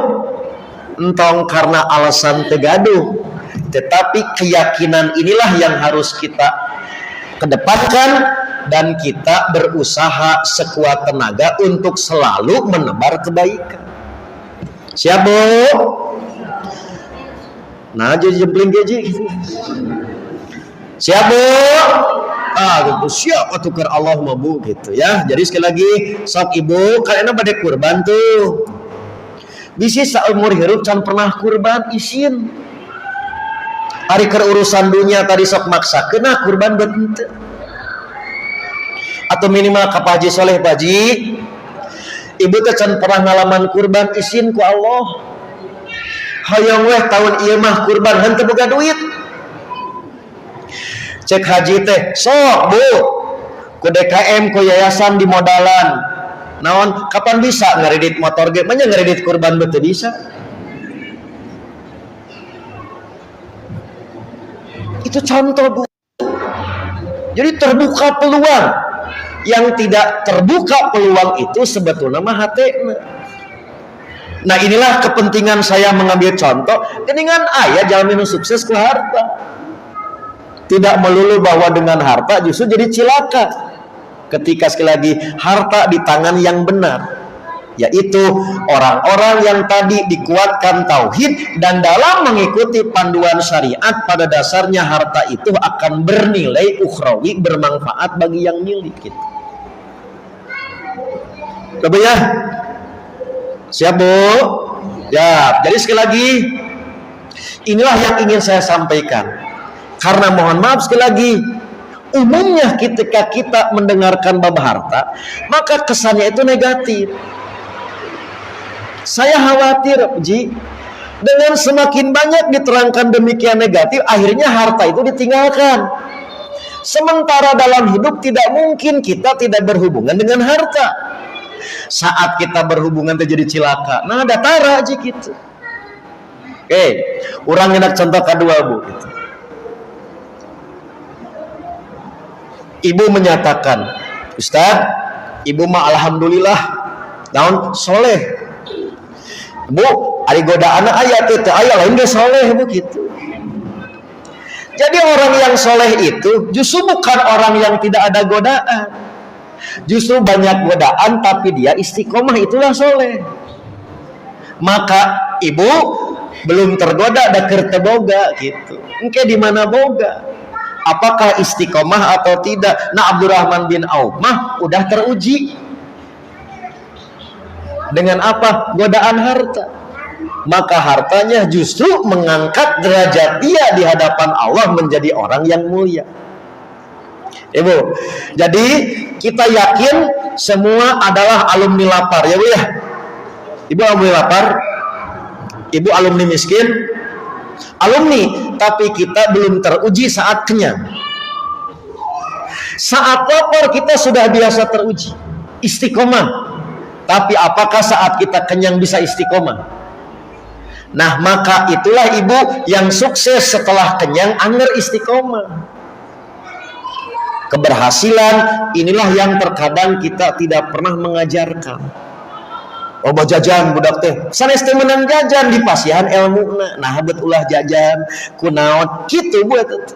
Entong karena alasan tegaduh. Tetapi keyakinan inilah yang harus kita kedepankan dan kita berusaha sekuat tenaga untuk selalu menebar kebaikan. Siap Bu? Nah jadi jempling gaji gitu. Siap Bu? Gitu. Siap atukar Allah mah Bu gitu ya. Jadi sekali lagi sok ibu kalian pada kurban tuh. Bisi saumur hirup can pernah kurban isin. Hari ke urusan dunia tadi sok maksa kena kurban buat ente. Atau minimal ka Pak Haji Soleh Pak Haji. Ibu teh can pernah ngalaman kurban isin ku Allah. Hayang weh tahun ieu mah kurban henteu boga duit. Cek haji teh sok Bu ku DKM ku yayasan di modalan naon kapan bisa ngeredit motor ge manya ngeredit kurban beuh teu bisa. Itu contoh Bu. Jadi terbuka peluang. Yang tidak terbuka peluang itu sebetulnya mah hatena. Nah inilah kepentingan saya mengambil contoh geningan aya jaminan sukses ke harta. Tidak melulu bahwa dengan harta justru jadi cilaka. Ketika sekali lagi harta di tangan yang benar, yaitu orang-orang yang tadi dikuatkan tauhid dan dalam mengikuti panduan syariat, pada dasarnya harta itu akan bernilai ukhrawi, bermanfaat bagi yang milik gitu. Coba ya. Siap Bu? Ya, jadi sekali lagi inilah yang ingin saya sampaikan. Karena mohon maaf sekali lagi, umumnya ketika kita mendengarkan bab harta, maka kesannya itu negatif. Saya khawatir, Ji, dengan semakin banyak diterangkan demikian negatif, akhirnya harta itu ditinggalkan. Sementara dalam hidup tidak mungkin kita tidak berhubungan dengan harta. Saat kita berhubungan terjadi cilaka, nah ada tara aja gitu. Oke, orang enak contoh kedua Bu. Gitu. Ibu menyatakan, Ustaz, ibu mah alhamdulillah naon soleh. Bu, ari godaan aya teh aya lain ge soleh Bu gitu. Jadi orang yang soleh itu justru bukan orang yang tidak ada godaan. Justru banyak godaan tapi dia istiqomah, itulah soleh. Maka ibu belum tergoda da keur teu boga gitu. Engke di mana boga? Apakah istiqomah atau tidak? Nah Abdurrahman bin Auf mah udah teruji dengan apa? Godaan harta. Maka hartanya justru mengangkat derajat dia di hadapan Allah menjadi orang yang mulia. Ibu, jadi kita yakin semua adalah alumni lapar ya Bu ya. Ibu alumni lapar, ibu alumni miskin, alumni, tapi kita belum teruji saat kenyang. Saat lapar kita sudah biasa teruji istiqomah, tapi apakah saat kita kenyang bisa istiqomah? Nah maka itulah ibu yang sukses setelah kenyang anger istiqomah. Keberhasilan inilah yang terkadang kita tidak pernah mengajarkan. Oh jajan budak teh sanes teh menang jajan di pasihan ilmu nah habet ulah jajan kunaon kitu buat itu.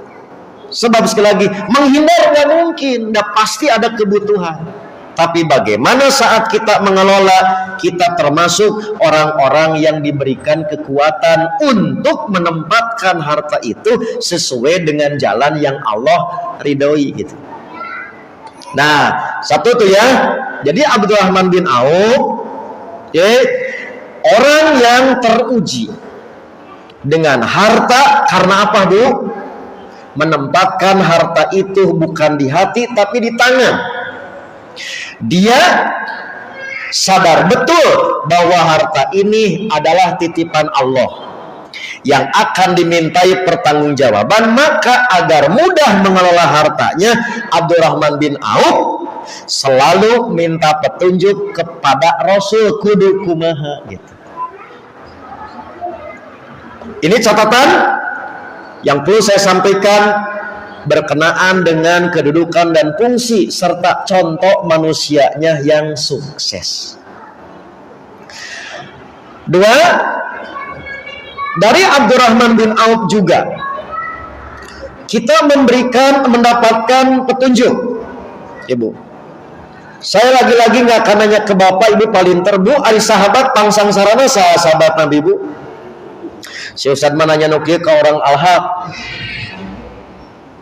Sebab sekali lagi menghindar nggak mungkin, nggak pasti ada kebutuhan. Tapi bagaimana saat kita mengelola, kita termasuk orang-orang yang diberikan kekuatan untuk menempatkan harta itu sesuai dengan jalan yang Allah ridhoi gitu. Nah satu tuh ya, jadi Abdurrahman bin Auf orang yang teruji dengan harta karena apa Bu? Menempatkan harta itu bukan di hati tapi di tangan. Dia sadar betul bahwa harta ini adalah titipan Allah yang akan dimintai pertanggungjawaban. Maka agar mudah mengelola hartanya, Abdurrahman bin Auf selalu minta petunjuk kepada Rasul kudu kumaha gitu. Ini catatan yang perlu saya sampaikan berkenaan dengan kedudukan dan fungsi serta contoh manusianya yang sukses. Dua, dari Abdurrahman bin Auf juga kita mendapatkan petunjuk. Ibu, saya lagi-lagi nggak akan nanya ke bapak ibu paling terbu ari sahabat pangsang sarana sahabat Nabi Bu. Si Ustadz mah nanya nukieu ke orang al-haq.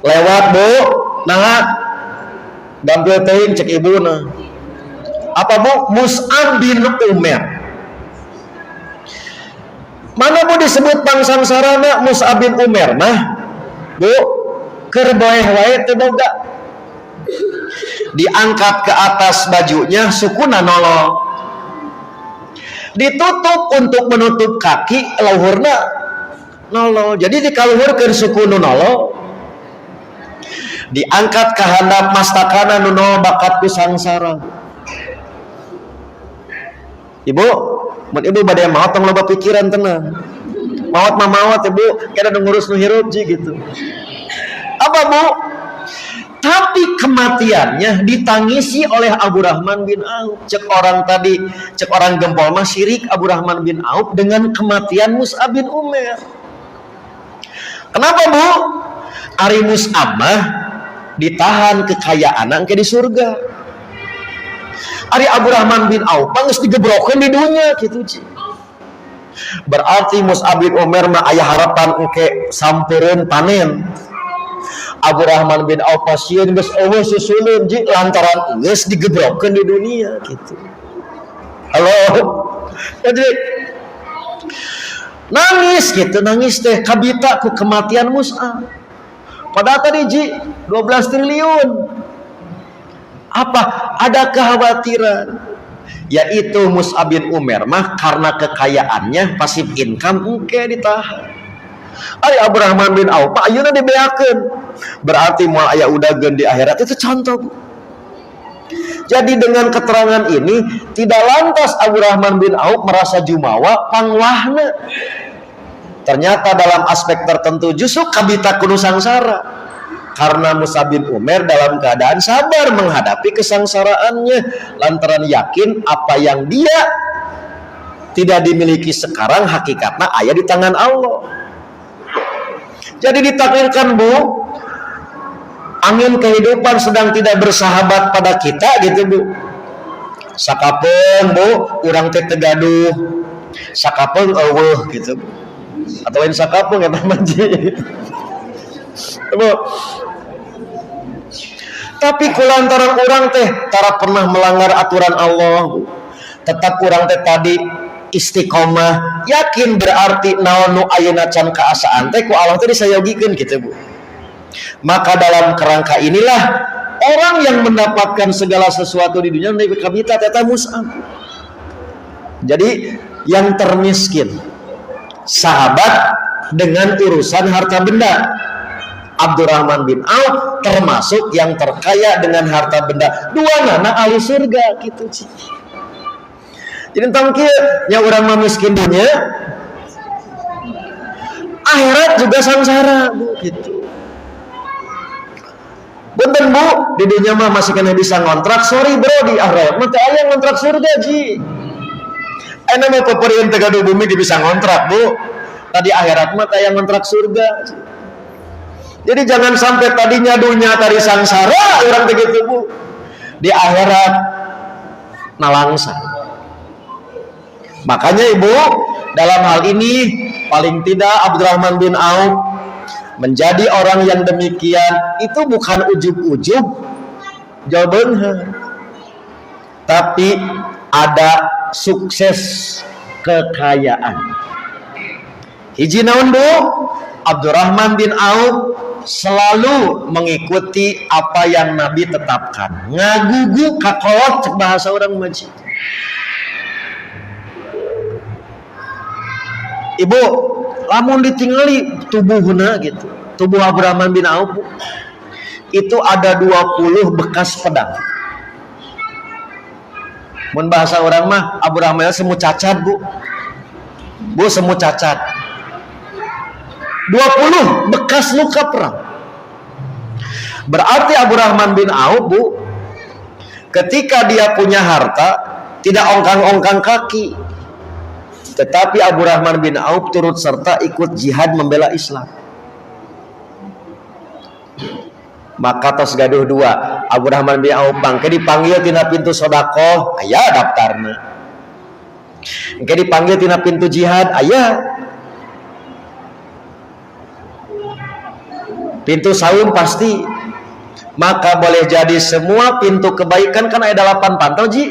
lewat Bu, nah gampil teuing cek ibuna. Apa Bu? Mus'ab bin Umair. Mana Bu disebut pangsangsarana Mus'ab bin Umair mah? Bu, keur boeh wae teu boga. Diangkat ke atas bajunya, sukuna nolong. Ditutup untuk menutup kaki, luhurna nolong. Jadi dikaluhurkeun sukunu nolong. Diangkat ke handap mastakana nu nol bakat ku sangsara. Ibu, mun ibu bade maot tong loba pikiran tenang. Maot mah maot ibu, kada ngurus nu hirup ji gitu. Apa Bu? Tapi kematiannya ditangisi oleh Abu Rahman bin Auf. Cek orang tadi, cek orang gempol mah syirik Abu Rahman bin Auf dengan kematian Mus'ab bin Umair. Kenapa Bu? Ari Mus'ab mah ditahan kekayaan angke di surga. Ari Abu Rahman bin Auf geus digebrokeun di dunia kitu ci. Berarti Mus'ab bin Umair mah aya harapan engke sampeureun panen. Abu Rahman bin Auf pasieun geus eueuh susulun ji lantaran geus digebrokeun di dunia gitu. Halo. Jadi nangis gitu, nangis teh kabita ku kematian Mus'ab. Padahal tadi ji 12 triliun. Apa? Ada kekhawatiran. Yaitu Mus'ab bin Umair mah karena kekayaannya pasif income engke ditahan. Ari Abu Rahman bin Auf ayeuna dibeakeun. Berarti moal aya udageun di akhirat itu contoh. Jadi dengan keterangan ini tidak lantas Abu Rahman bin Auf merasa jumawa pangwahna. Ternyata dalam aspek tertentu justru kabita kudu sangsara. Karena Mus'ab bin Umair dalam keadaan sabar menghadapi kesangsaraannya lantaran yakin apa yang dia tidak dimiliki sekarang hakikatnya aya di tangan Allah. Jadi ditakdirkan Bu, angin kehidupan sedang tidak bersahabat pada kita gitu Bu. Sakapeung Bu, urang teh tegaduh. Sakapeung eueuh gitu. Atau lain sakapeung eta mah ji. Bu. Tapi kulantaran urang teh tara pernah melanggar aturan Allah Bu. Tetap urang teh tadi istiqomah, yakin berarti naon nu ayeuna can kaasaan teh ku Allah teh disayogikeun kitu Bu. Maka dalam kerangka inilah orang yang mendapatkan segala sesuatu di dunia dari kabita eta Mus'ab. Jadi yang termiskin sahabat dengan urusan harta benda. Abdurrahman bin Auf termasuk yang terkaya dengan harta benda. Dua nana ahli surga gitu sih. Jadi tentang kieu nya urang mah miskin dunia, akhirat juga sangsara Bu gitu. Punten Bu, di dunia mah masih kena bisa ngontrak, sorry bro di akhirat mah teu aya ngontrak surga ji. Ena mah peperieun teh gaduh bumi di bisa ngontrak Bu. Tadi akhirat mah teu aya ngontrak surga. Jadi jangan sampai tadinya dunia tadi sangsara urang teh kitu Bu. Di akhirat nalangsa. Makanya Ibu, dalam hal ini paling tidak Abdurrahman bin Auf menjadi orang yang demikian itu bukan ujub-ujub jawabannya, tapi ada sukses kekayaan. Hiji naon Bu? Abdurrahman bin Auf selalu mengikuti apa yang Nabi tetapkan. Ngagugu kakolot cek bahasa orang maji. Ibu, lamun ditingali tubuhna gitu. Tubuh Abdurrahman bin Auf itu ada 20 bekas pedang. Mun bahasa orang mah Abdurrahman semu cacat Bu. Bu semu cacat. 20 bekas luka perang. Berarti Abdurrahman bin Auf Bu, ketika dia punya harta tidak ongkang-ongkang kaki. Tetapi Abdurrahman bin Auf turut serta ikut jihad membela Islam. Maka tos gaduh dua, Abdurrahman bin Auf bangke dipanggil tina pintu sedekah, aya daftarna. Engke dipanggil tina pintu jihad, aya. Pintu saum pasti. Maka boleh jadi semua pintu kebaikan kan ada 8 pantau ji.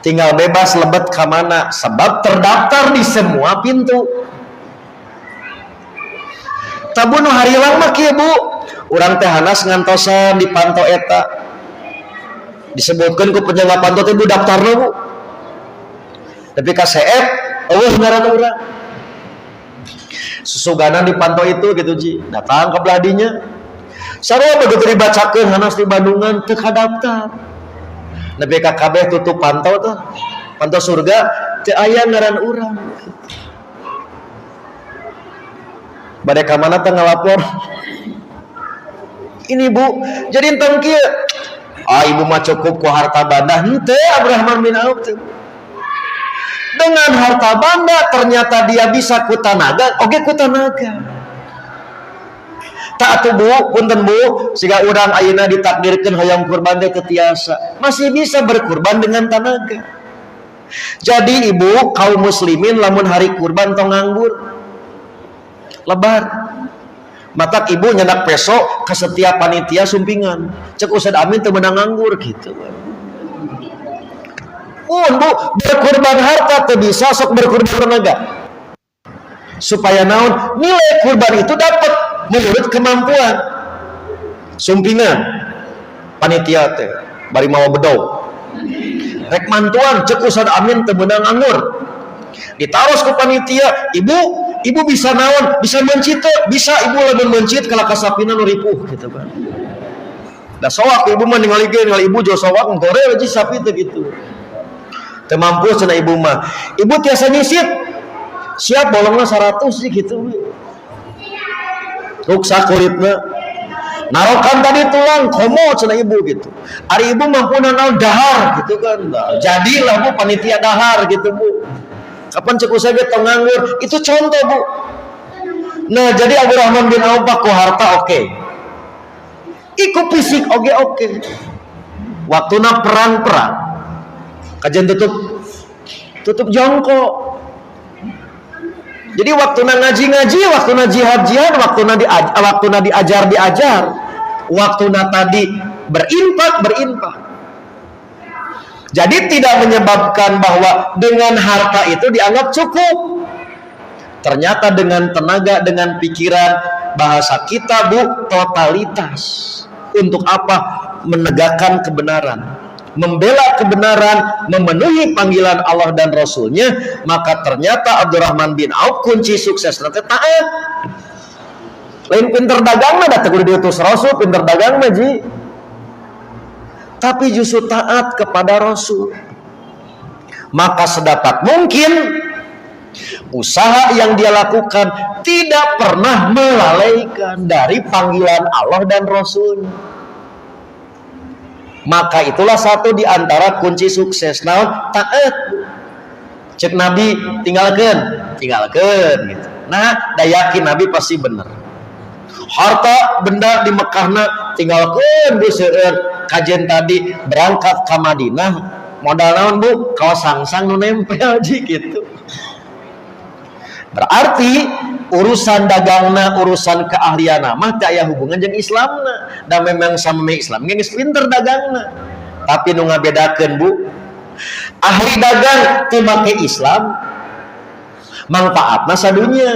Tinggal bebas lebet ke mana, sebab terdaftar di semua pintu. Tabun hari lang mah kieu Bu. Urang teh hanas ngantosan di pantau eta. Disebutkan ku penjaga pantau teh Bu daftarna Bu. Tapi ka CF eueuh ngaran urang. Susuganan di pantau itu gitu ji. Datang ke beladinya. Sarua begitu dibacakeun hanas di Bandungan teu kadaftar. Nepi ka kabeh tutup pantau tuh. Pantau surga teu aya ngaran urang. Bade ka mana teh ngalapor. Ini Bu, jadi entong kieu. Ibu mah cukup ku harta banda henteu Abdurrahman bin Auf teh. Dengan harta banda ternyata dia bisa ku tanaga, oge ku tanaga. Tak atuh Bu, punten Bu, siga urang ayeuna ditakdirkeun hoyong kurban teh teu tiasa, masih bisa berkurban dengan tenaga. Jadi Ibu kaum muslimin lamun hari kurban tong nganggur. Lebar. Matak Ibu nyedak peso ke setiap panitia sumpingan. Cek Ustad Amin teu meunang nganggur gitu. Bu, berkurban harta teu bisa sok berkurban tenaga. Supaya naon? Nilai kurban itu dapat menurut kemampuan. Sumpingan panitia teh bari mawa bedog. Rek mantuan cek Ustad Amin teu meunang anggur. Ditaros ku panitia, ibu bisa naon? Bisa mencit, bisa Ibu lamun mencit kalau kasapina nu ripuh gitu kan. Da sowak Ibu mah ningali ge ningali Ibu jo sowak ngore aja sapi teh gitu. Teu mampu cenah Ibu mah. Ibu tiasa nyisit. Siap bolongna 100 sih gitu. Ruksa kulitna. Narokan tadi tulang komo cenah Ibu gitu. Ari Ibu mampu naon dahar gitu kan. Jadilah Bu panitia dahar gitu Bu. Kapan cek usaha tong nganggur, itu contoh Bu. Nah, jadi Abdurrahman bin Auf ku harta oke. Iku fisik oke. Waktuna perang. Kajian tutup jongkok. Jadi waktuna ngaji, waktuna jihad, waktuna diajar, waktuna tadi berinfak. Jadi tidak menyebabkan bahwa dengan harta itu dianggap cukup. Ternyata dengan tenaga, dengan pikiran, bahasa kita Bu, totalitas. Untuk apa? Menegakkan kebenaran, membela kebenaran, memenuhi panggilan Allah dan Rasulnya. Maka ternyata Abdurrahman bin Auf kunci sukses nanti taat. Lain pinter dagang mah datang kudu diutus Rasul, pinter dagang mah ji. Tapi justru taat kepada Rasul. Maka sedapat mungkin usaha yang dia lakukan tidak pernah melalaikan dari panggilan Allah dan Rasul. Maka itulah satu di antara kunci sukses. Nah, taat. Cek Nabi tinggalkan gitu. Nah, da yakin Nabi pasti benar. Harta benda di Mekahna tinggalkan Bu seueur. Kajian tadi berangkat ke Madinah modal naon Bu? Kaos sangsang nu nempel ji gitu. Berarti urusan dagangna, urusan keahlian mah teu aya hubungan jeung Islamna. Da memang sameme Islam geus pinter dagangna. Tapi nu ngabedakeun Bu, ahli dagang teu make Islam manfaatna sadunya.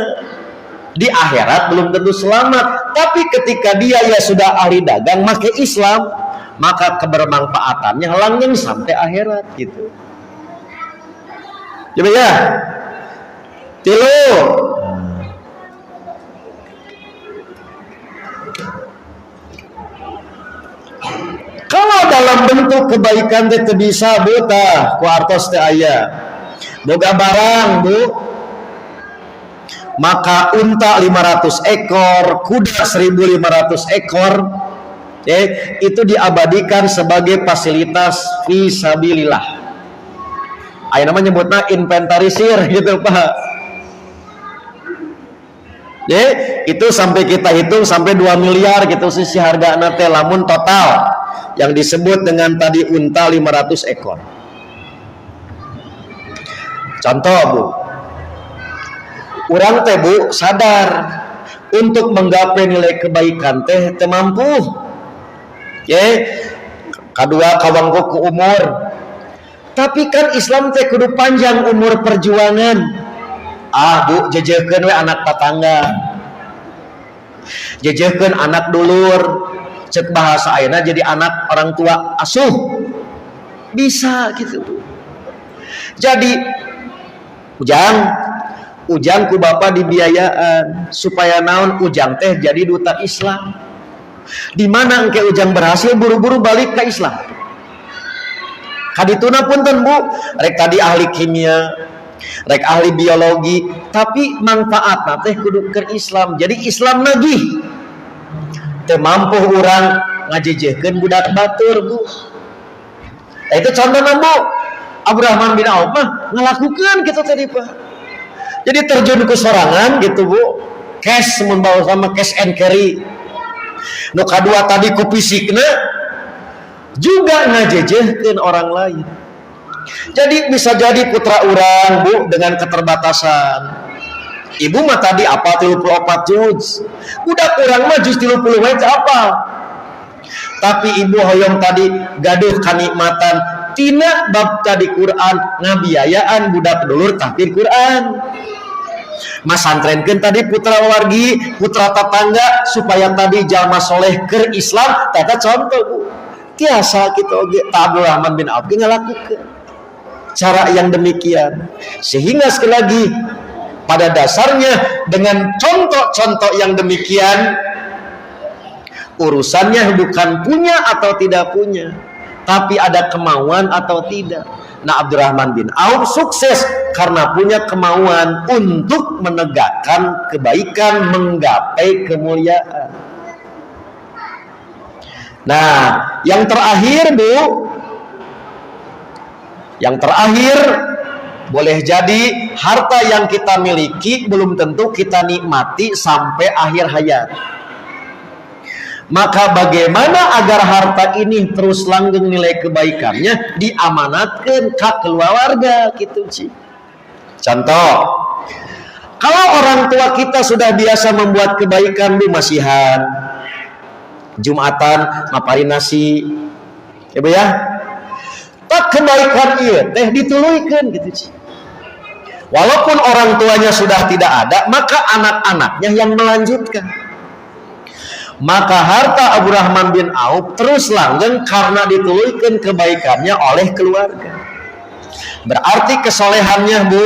Di akhirat belum tentu selamat, tapi ketika dia ya sudah ahli dagang make Islam, maka kebermanfaatannya langgeng sampai akhirat gitu. Coba ya. Tilu. Kalau dalam bentuk kebaikan teh bisa buta, ku artos teh aya. Boga barang, Bu. Maka unta 500 ekor, kuda 1500 ekor. Itu diabadikan sebagai fasilitas fisabilillah. Aya namanya nyebutna inventarisir gitu Pak. Itu sampai kita hitung sampai 2 miliar gitu sisi hargana teh lamun total yang disebut dengan tadi unta 500 ekor. Contoh Bu, urang teh Bu sadar untuk menggapai nilai kebaikan teh teu mampu. Kadua kawangku ku umur. Tapi kan Islam teh kudu panjang umur perjuangan. Bu, jejehkeun we anak tetangga. Jejehkeun anak dulur. Cek bahasa ayeuna jadi anak orang tua asuh. Bisa gitu. Jadi ujang ku bapa dibiayaan supaya naon ujang teh jadi duta Islam. Di mana engke ujang berhasil buru-buru balik ke Islam. Kadituna punten Bu, rek tadi ahli kimia, rek ahli biologi, tapi manfaatna teh kudu ke Islam. Jadi Islam lagi teu mampu urang ngajejehkeun budak batur Bu. Itu contohna Bu, Abdurrahman bin Auf mah ngalakukeun kitu tadi Pak. Jadi terjun ke sorangan gitu Bu, cash membawa sama cash and carry. Nu kadua tadi ku fisikna juga ngajejehkeun orang lain. Jadi bisa jadi putra urang Bu dengan keterbatasan. Ibu mah tadi apa 34 juz. Budak urang mah juz 30 we apa. Tapi ibu hoyong tadi gaduh kanikmatan tina bab tadi Quran ngabiayaan budak dulur tahfidz Quran. Mas santrenkeun tadi putra wargi, putra tetangga supaya tadi jalma soleh keur Islam, tata contoh Bu. Tiasa kitu oge Abdurrahman bin Auf ngalakukeun cara yang demikian. Sehingga sekali lagi pada dasarnya dengan contoh-contoh yang demikian urusannya bukan punya atau tidak punya, tapi ada kemauan atau tidak. Nah, Abdurrahman bin Auf sukses karena punya kemauan untuk menegakkan kebaikan, menggapai kemuliaan. Nah, yang terakhir Bu, yang terakhir boleh jadi harta yang kita miliki belum tentu kita nikmati sampai akhir hayat. Maka bagaimana agar harta ini terus langgeng nilai kebaikannya, diamanatkan ke keluarga gitu Ci. Contoh, kalau orang tua kita sudah biasa membuat kebaikan di masihan, Jumatan ngapain nasi, ya Bu ya, tak kebaikan iya teh dituluikeun gitu Ci. Walaupun orang tuanya sudah tidak ada, maka anak-anaknya yang melanjutkan. Maka harta Abdurrahman bin Auf terus langgeng karena dituluikeun kebaikannya oleh keluarga. Berarti kesolehannya Bu,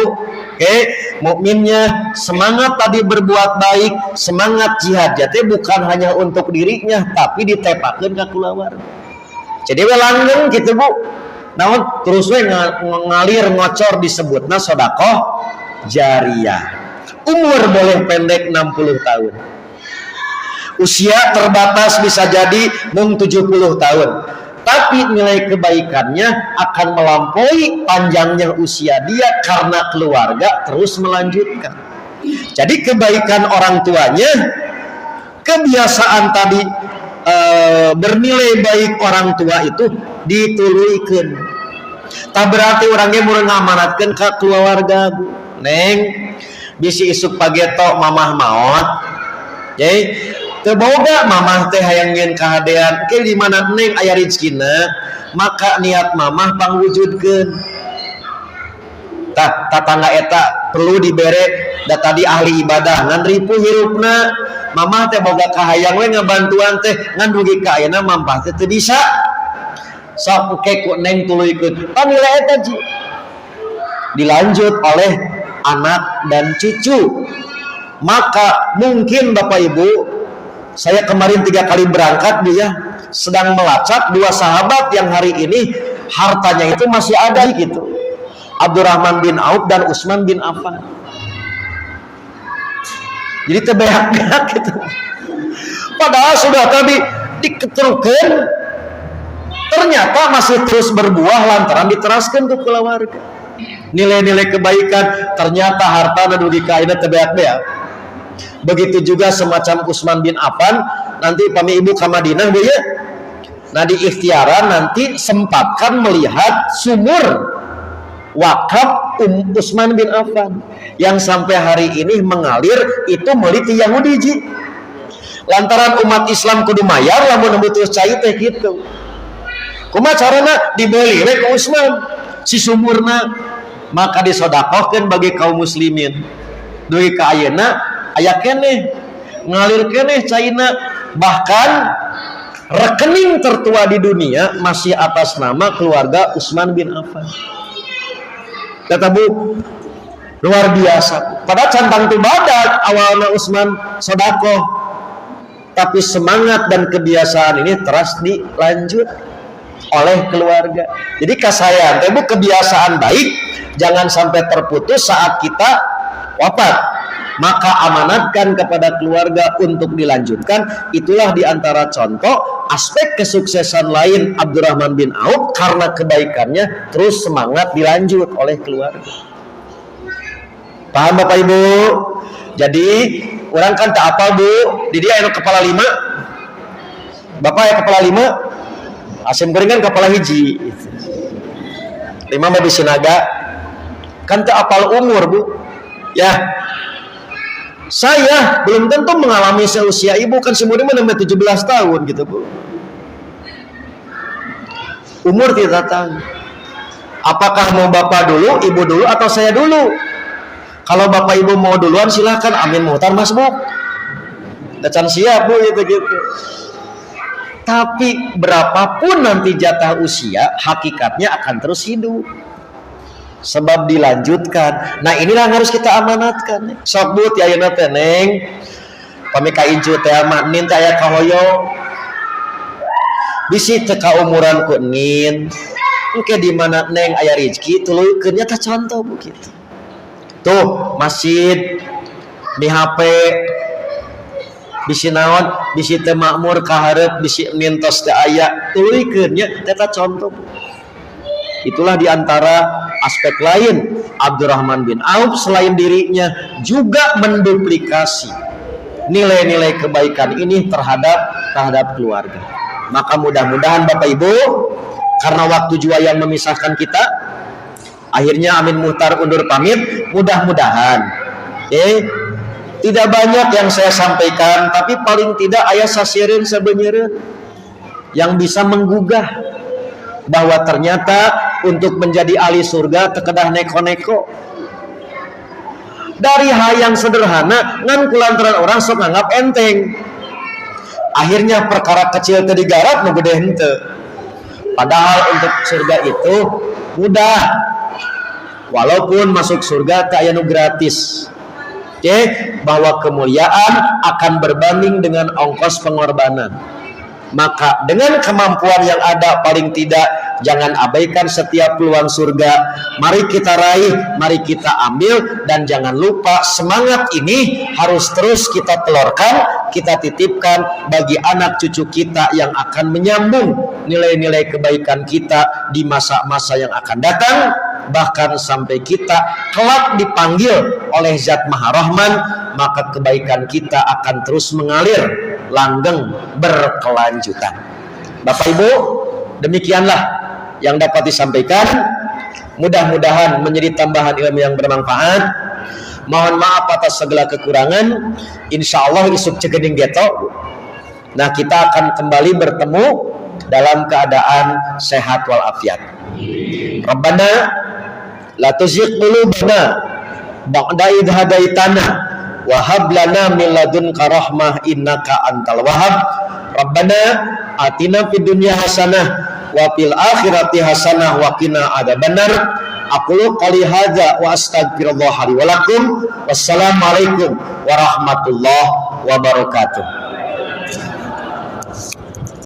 mukminnya semangat tadi berbuat baik, semangat jihad jadi bukan hanya untuk dirinya tapi ditepakeun ke keluarga. Jadi we langgeng gitu Bu. Namun terus we ngalir ngocor disebutna sedekah jariyah. Umur boleh pendek 60 tahun. Usia terbatas bisa jadi mung 70 tahun. Tapi nilai kebaikannya akan melampaui panjangnya usia dia karena keluarga terus melanjutkan. Jadi kebaikan orang tuanya, kebiasaan tadi bernilai baik orang tua itu dituluikeun. Tak berarti orangnya mau ngamanatkeun ke keluarga Bu. Neng, bisi isuk pageto mamah maot. Jadi teboga mamah teh hayang ngeun kahadean ke di mana neng aya rezekina, maka niat mamah pangwujudkeun. Tatangga eta perlu dibere da tadi ahli ibadah ngan ripuh hirupna, mamah teh boga kahayang we ngabantuan teh ngan dugi ka ayeuna mampah teh teu bisa. Sok engke ku neng tuluykeun. Panila eta Ji. Dilanjut oleh anak dan cucu. Maka mungkin Bapak Ibu, saya kemarin 3 kali berangkat dia sedang melacak 2 sahabat yang hari ini hartanya itu masih ada gitu. Abdurrahman bin Auf dan Utsman bin Affan. Jadi tebeak-beak gitu. Padahal sudah tadi diketerukeun, ternyata masih terus berbuah lantaran diteraskan ke keluarga. Nilai-nilai kebaikan ternyata harta dugi ka ayeuna tebeak-beak. Begitu juga semacam Utsman bin Affan, nanti pami ibu ke Madinah Bu ya. Nah di ikhtiaran nanti sempatkan melihat sumur wakaf Utsman bin Affan yang sampai hari ini mengalir itu meuli ti Yahudi ji. Lantaran umat Islam kudu mayar lamun butuh cai teh kitu. Kumaha carana dibeli we ku Utsman si sumurna, maka disodakohkeun bagi kaum muslimin. Duit ka ayeuna aya keneh ngalir keneh caina, bahkan rekening tertua di dunia masih atas nama keluarga Utsman bin Affan. Kata Bu, luar biasa. Pada cantang tu badak awalnya Utsman sodakoh, tapi semangat dan kebiasaan ini terus dilanjut oleh keluarga. Jadi kasayaan Bu, kebiasaan baik jangan sampai terputus saat kita wafat. Maka amanatkan kepada keluarga untuk dilanjutkan. Itulah diantara contoh aspek kesuksesan lain Abdurrahman bin Auf, karena kebaikannya terus semangat dilanjut oleh keluarga. Paham Bapak Ibu? Jadi orang kan tak apa Bu, jadi aya kepala 5. Bapak ya kepala 5, asim gorengan kepala hiji. 5 mah bisi naga. Kan tak apal umur Bu. Ya. Saya belum tentu mengalami seusia ibu, kan seumur ini 17 tahun gitu Bu. Umur tidak tahu. Apakah mau bapak dulu, ibu dulu, atau saya dulu? Kalau bapak ibu mau duluan silahkan, amin muhtar masbuk. Dacan siap Bu gitu. Tapi berapapun nanti jatah usia, hakikatnya akan terus hidup. Sebab dilanjutkan. Nah inilah yang harus kita amanatkan. Sok Bu ti ayeuna teh Neng pami ka incu teh mah nin teh aya kahoyo bisi teh kaumuran ku nin engke di mana Neng aya rezeki tuluikeun nya teh contoh Bu kitu. Tuh masjid di HP bisi naon bisi teh makmur ka hareup bisi nin tos teh aya tuluikeun nya teh contoh Bu. Itulah diantara aspek lain Abdurrahman bin Auf selain dirinya juga menduplikasi nilai-nilai kebaikan ini terhadap keluarga. Maka mudah-mudahan Bapak Ibu, karena waktu juga yang memisahkan kita, akhirnya Amin Muhtar undur pamit. Mudah-mudahan tidak banyak yang saya sampaikan, tapi paling tidak aya sasiereun sabeunyereun yang bisa menggugah bahwa ternyata untuk menjadi ahli surga tekedah neko-neko. Dari hal yang sederhana ngan kulantaran orang sok nganggap enteng, akhirnya perkara kecil teu digarap nu gede henteu. Padahal untuk surga itu mudah, walaupun masuk surga teu aya nu gratis. Bahwa kemuliaan akan berbanding dengan ongkos pengorbanan. Maka dengan kemampuan yang ada, paling tidak jangan abaikan setiap peluang surga. Mari kita raih, mari kita ambil, dan jangan lupa semangat ini harus terus kita telurkan, kita titipkan bagi anak cucu kita yang akan menyambung nilai-nilai kebaikan kita di masa-masa yang akan datang. Bahkan sampai kita kelak dipanggil oleh Zat Maha Rahman, maka kebaikan kita akan terus mengalir langgeng berkelanjutan. Bapak Ibu, demikianlah yang dapat disampaikan. Mudah-mudahan menjadi tambahan ilmu yang bermanfaat. Mohon maaf atas segala kekurangan. Insya Allah isuk cegening geto. Nah, kita akan kembali bertemu dalam keadaan sehat walafiat. Rabbana la tuzigh qulubana ba'da idh hadaitana wa hab lana min ladunka rahmah innaka antal wahhab. Rabbana atina fid dunya hasanah wa fil akhirati hasanah wa qina adzabannar. Aqulu qouli hadza wa astaghfirullah li wa lakum. Wassalamualaikum warahmatullahi wabarakatuh.